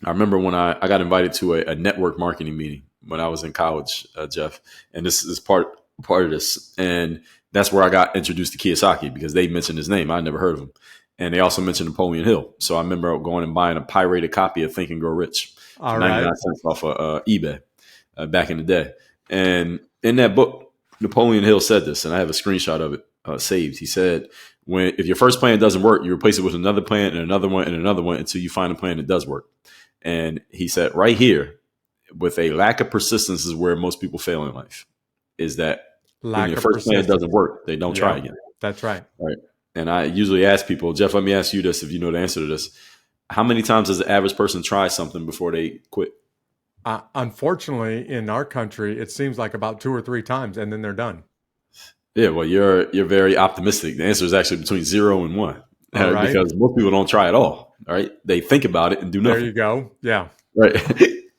I remember when I got invited to a network marketing meeting when I was in college, Jeff, and this is part of this. And that's where I got introduced to Kiyosaki because they mentioned his name. I never heard of him. And they also mentioned Napoleon Hill. So I remember going and buying a pirated copy of Think and Grow Rich for 99 cents off of eBay back in the day. And in that book, Napoleon Hill said this, and I have a screenshot of it saved. He said, if your first plan doesn't work, you replace it with another plan and another one and another one until you find a plan that does work. And he said right here, with a lack of persistence is where most people fail in life, is that when your first plan doesn't work, they don't try again. That's right. Right. And I usually ask people, Jeff, let me ask you this, if you know the answer to this. How many times does the average person try something before they quit? Unfortunately, in our country, it seems like about 2 or 3 times, and then they're done. Yeah, well, you're very optimistic. The answer is actually between 0 and 1, because most people don't try at all. All right, they think about it and do nothing. There you go. Yeah. Right.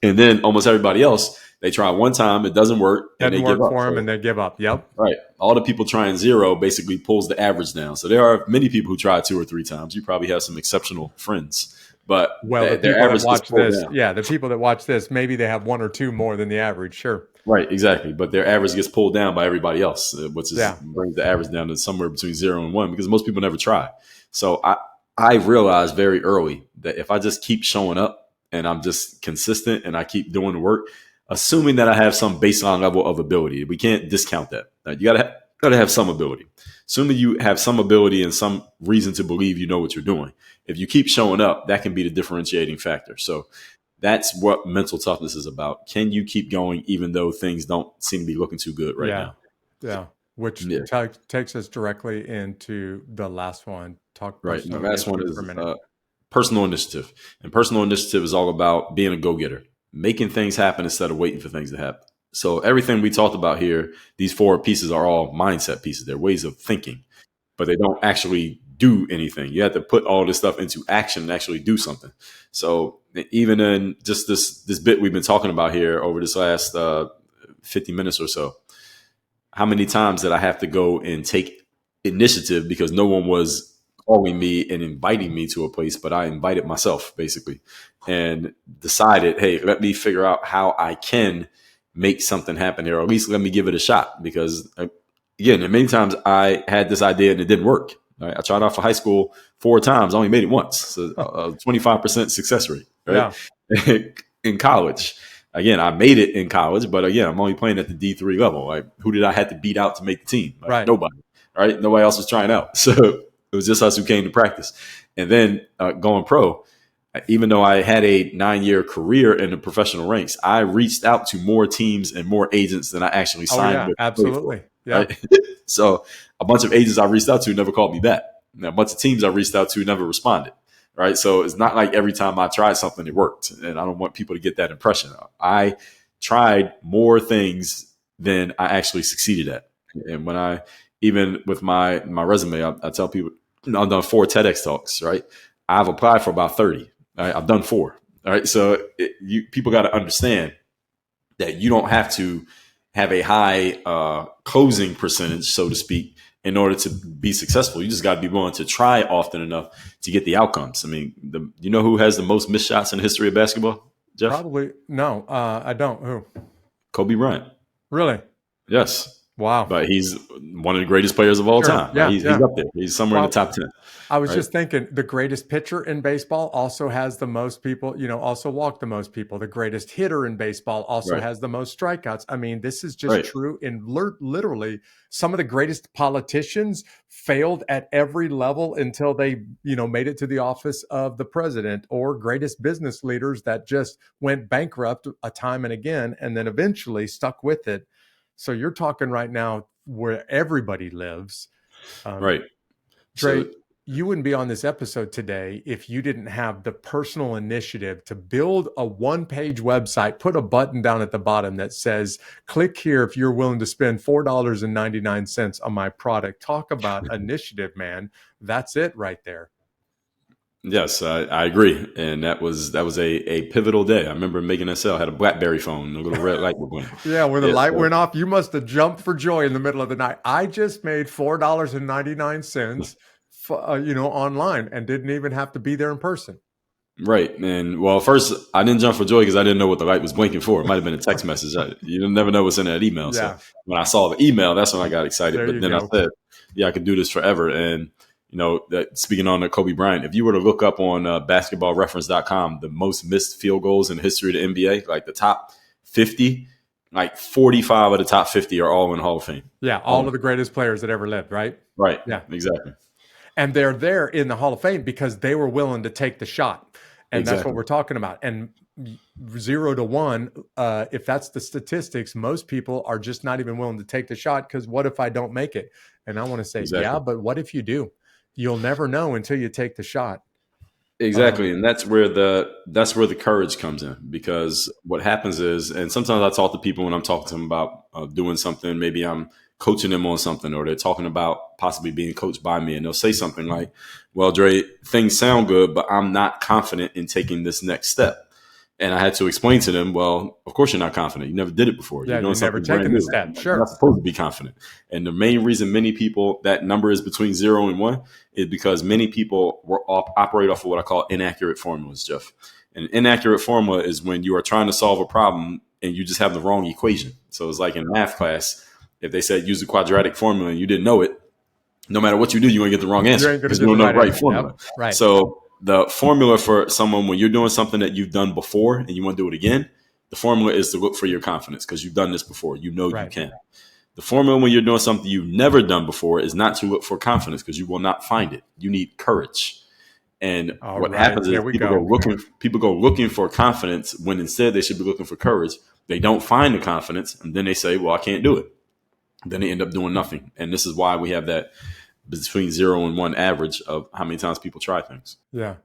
And then almost everybody else, they try one time, it doesn't work, and they give up. For them, and they give up. Yep. Right. All the people trying 0 basically pulls the average down. So there are many people who try 2 or 3 times. You probably have some exceptional friends, but the average watch this. Yeah, the people that watch this, maybe they have 1 or 2 more than the average. Sure. Right. Exactly. But their average gets pulled down by everybody else, which brings the average down to somewhere between 0 and 1 because most people never try. So I realized very early that if I just keep showing up and I'm just consistent and I keep doing the work, assuming that I have some baseline level of ability, we can't discount that. You gotta have some ability. Assuming you have some ability and some reason to believe you know what you're doing. If you keep showing up, that can be the differentiating factor. So that's what mental toughness is about. Can you keep going even though things don't seem to be looking too good now? Yeah. Which takes us directly into the last one. The last one is personal initiative. And personal initiative is all about being a go-getter, making things happen instead of waiting for things to happen. So everything we talked about here, these 4 pieces are all mindset pieces. They're ways of thinking, but they don't actually do anything. You have to put all this stuff into action and actually do something. So even in just this bit we've been talking about here over this last 50 minutes or so, how many times did I have to go and take initiative because no one was calling me and inviting me to a place, but I invited myself basically and decided, hey, let me figure out how I can make something happen here, or at least let me give it a shot. Because again, many times I had this idea and it didn't work. Right? I tried out for high school 4 times, I only made it once. So a 25% success rate. Right? Yeah. In college, again, I made it in college, but again, I'm only playing at the D3 level. Like, who did I have to beat out to make the team? Like, nobody. Right? Nobody else was trying out. So it was just us who came to practice. And then going pro, even though I had a 9-year career in the professional ranks, I reached out to more teams and more agents than I actually signed with. Absolutely. Yeah. Right? So a bunch of agents I reached out to never called me back. And a bunch of teams I reached out to never responded. Right. So it's not like every time I tried something, it worked. And I don't want people to get that impression. I tried more things than I actually succeeded at. And when even with my resume, I tell people, I've done 4 TEDx talks, right? I've applied for about 30. Right? I've done 4. All right. So people got to understand that you don't have to have a high closing percentage, so to speak, in order to be successful. You just got to be willing to try often enough to get the outcomes. I mean, you know who has the most missed shots in the history of basketball, Jeff? Probably. No, I don't. Who? Kobe Bryant. Really? Yes. Wow. But he's one of the greatest players of all Sure. time. Yeah, Right? He's up there. He's somewhere in the top 10. I was Right? just thinking the greatest pitcher in baseball also has the most people, also walk the most people. The greatest hitter in baseball also Right. has the most strikeouts. I mean, this is just Right. true in literally some of the greatest politicians failed at every level until they, made it to the office of the president, or greatest business leaders that just went bankrupt a time and again, and then eventually stuck with it. So you're talking right now where everybody lives. Right. Dre, So you wouldn't be on this episode today if you didn't have the personal initiative to build a one-page website, put a button down at the bottom that says, click here if you're willing to spend $4.99 on my product. Talk about initiative, man. That's it right there. yes, I agree. And that was a pivotal day. I remember making that sale. I had a BlackBerry phone, a little red light would blink. Yeah, where the Yeah, light so- went off, you must have jumped for joy in the middle of the night. I just made $4.99 online, and didn't even have to be there in person. Right. And well, first I didn't jump for joy because I didn't know what the light was blinking for. It might have been a text message. You never know what's in that email. Yeah. So when I saw the email, that's when I got excited. There But you then go. I said, yeah, I could do this forever. And, that speaking on the Kobe Bryant, if you were to look up on basketballreference.com, the most missed field goals in the history of the NBA, like the top 50, like 45 of the top 50 are all in the Hall of Fame. Yeah, all of the greatest players that ever lived, right? Right. Yeah. Exactly. And they're there in the Hall of Fame because they were willing to take the shot. And that's what Exactly. we're talking about. And 0 to 1, if that's the statistics, most people are just not even willing to take the shot because what if I don't make it? And I want to say, Exactly. yeah, but what if you do? You'll never know until you take the shot. Exactly. And that's where the courage comes in, because what happens is, and sometimes I talk to people when I'm talking to them about doing something, maybe I'm coaching them on something, or they're talking about possibly being coached by me, and they'll say something like, well, Dre, things sound good, but I'm not confident in taking this next step. And I had to explain to them, well, of course you're not confident. You never did it before. Yeah, You're doing you've never something taken brand the new. step. Sure. You're not supposed to be confident. And the main reason many people, that number is between 0 and 1, is because many people operate off of what I call inaccurate formulas, Jeff. An inaccurate formula is when you are trying to solve a problem and you just have the wrong equation. So it's like in math class, if they said use the quadratic formula and you didn't know it, no matter what you do, you're going to get the wrong answer because you don't know the right formula. Yep. Right. So the formula for someone when you're doing something that you've done before and you want to do it again, the formula is to look for your confidence because you've done this before. You know you can. The formula when you're doing something you've never done before is not to look for confidence because you will not find it. You need courage. And what happens is people go looking for confidence when instead they should be looking for courage. They don't find the confidence, and then they say, well, I can't do it. Then they end up doing nothing. And this is why we have that between 0 and 1 average of how many times people try things. Yeah.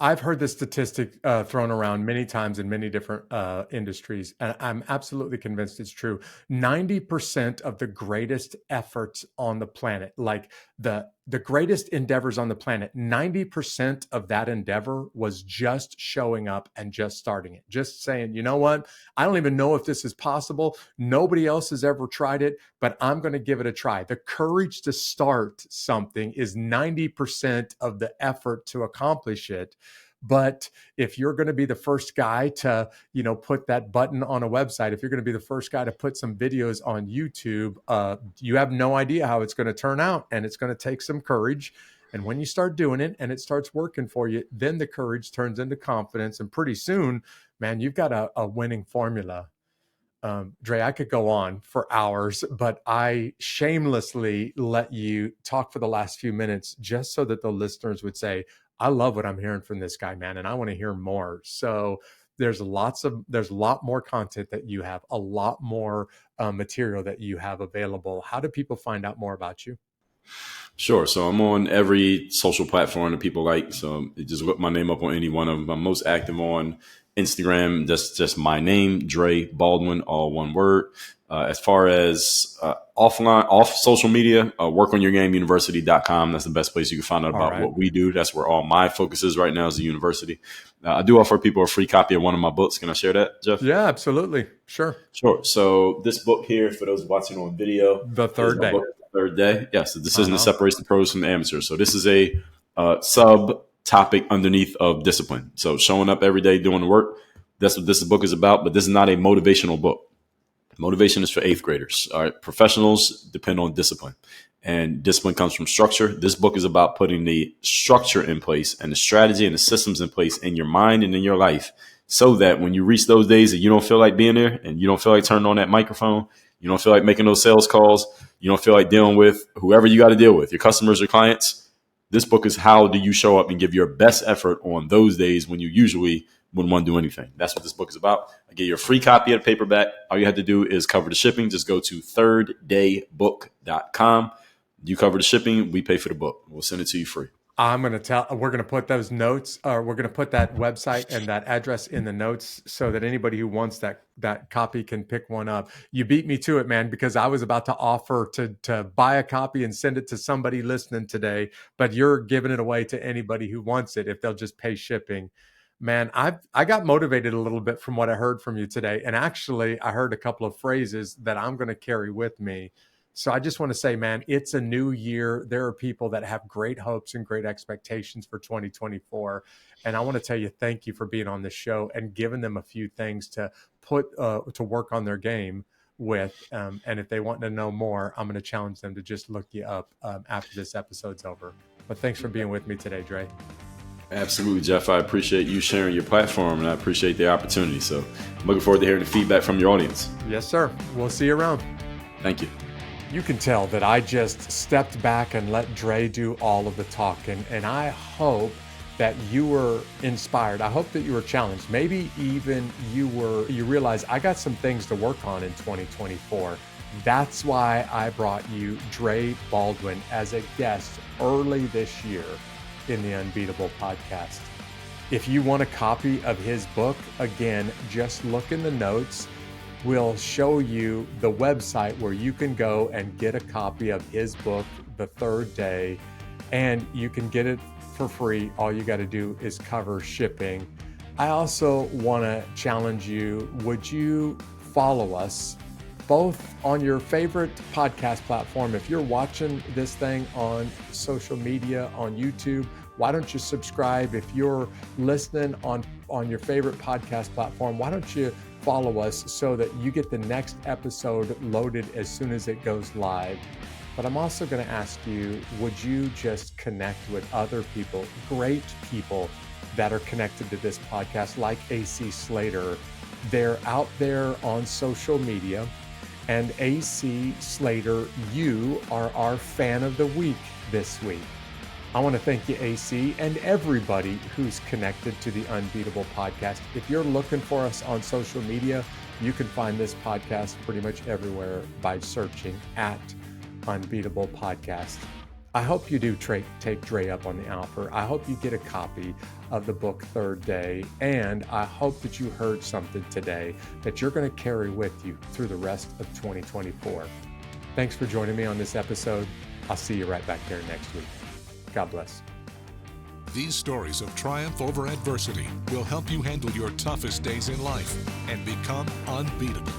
I've heard this statistic thrown around many times in many different industries, and I'm absolutely convinced it's true. 90% of the greatest efforts on the planet, like the greatest endeavors on the planet, 90% of that endeavor was just showing up and just starting it. Just saying, you know what? I don't even know if this is possible. Nobody else has ever tried it, but I'm going to give it a try. The courage to start something is 90% of the effort to accomplish it. But if you're going to be the first guy to, put that button on a website, if you're going to be the first guy to put some videos on YouTube, you have no idea how it's going to turn out, and it's going to take some courage. And when you start doing it and it starts working for you, then the courage turns into confidence. And pretty soon, man, you've got a winning formula. Dre, I could go on for hours, but I shamelessly let you talk for the last few minutes just so that the listeners would say, I love what I'm hearing from this guy, man, and I want to hear more. So there's a lot more content that you have, a lot more material that you have available. How do people find out more about you? Sure. So I'm on every social platform that people like. So just look my name up on any one of them. I'm most active on Instagram. That's just my name, Dre Baldwin, all one word. As far as off social media, workonyourgameuniversity.com. That's the best place you can find out about what we do. That's where all my focus is right now, is the university. I do offer people a free copy of one of my books. Can I share that, Jeff? Yeah, absolutely. Sure. So this book here, for those watching on video, The Third Day. Third Day. Yes, the decision that separates the pros from the amateurs. So this is a sub-topic underneath of discipline. So showing up every day, doing the work. That's what this book is about. But this is not a motivational book. Motivation is for 8th graders. All right. Professionals depend on discipline, and discipline comes from structure. This book is about putting the structure in place and the strategy and the systems in place in your mind and in your life, so that when you reach those days that you don't feel like being there and you don't feel like turning on that microphone, you don't feel like making those sales calls, you don't feel like dealing with whoever you got to deal with, your customers or clients. This book is how do you show up and give your best effort on those days when you usually wouldn't want to do anything. That's what this book is about. I get you a free copy of the paperback. All you have to do is cover the shipping. Just go to thirddaybook.com. You cover the shipping. We pay for the book. We'll send it to you free. We're going to put those notes, or we're going to put that website and that address in the notes so that anybody who wants that copy can pick one up. You beat me to it, man, because I was about to offer to buy a copy and send it to somebody listening today, but you're giving it away to anybody who wants it if they'll just pay shipping. Man, I got motivated a little bit from what I heard from you today. And actually, I heard a couple of phrases that I'm going to carry with me. So I just want to say, man, it's a new year. There are people that have great hopes and great expectations for 2024. And I want to tell you, thank you for being on this show and giving them a few things to put to work on their game with. And if they want to know more, I'm going to challenge them to just look you up after this episode's over. But thanks for being with me today, Dre. Absolutely, Jeff. I appreciate you sharing your platform, and I appreciate the opportunity. So I'm looking forward to hearing the feedback from your audience. Yes, sir. We'll see you around. Thank you. You can tell that I just stepped back and let Dre do all of the talking, and I hope that you were inspired. I hope that you were challenged. Maybe even you realize I got some things to work on in 2024. That's why I brought you Dre Baldwin as a guest early this year in the Unbeatable podcast. If you want a copy of his book, again, just look in the notes. We'll show you the website where you can go and get a copy of his book, The Third Day, and you can get it for free. All you got to do is cover shipping. I also want to challenge you. Would you follow us both on your favorite podcast platform? If you're watching this thing on social media, on YouTube, why don't you subscribe? If you're listening on your favorite podcast platform, why don't you follow us so that you get the next episode loaded as soon as it goes live? But I'm also going to ask you, would you just connect with other people, great people that are connected to this podcast, like AC Slater? They're out there on social media. And AC Slater, you are our fan of the week this week. I want to thank you, AC, and everybody who's connected to the Unbeatable podcast. If you're looking for us on social media, you can find this podcast pretty much everywhere by searching at Unbeatable Podcast. I hope you do take Dre up on the offer. I hope you get a copy of the book Third Day, and I hope that you heard something today that you're going to carry with you through the rest of 2024. Thanks for joining me on this episode. I'll see you right back there next week. God bless. These stories of triumph over adversity will help you handle your toughest days in life and become unbeatable.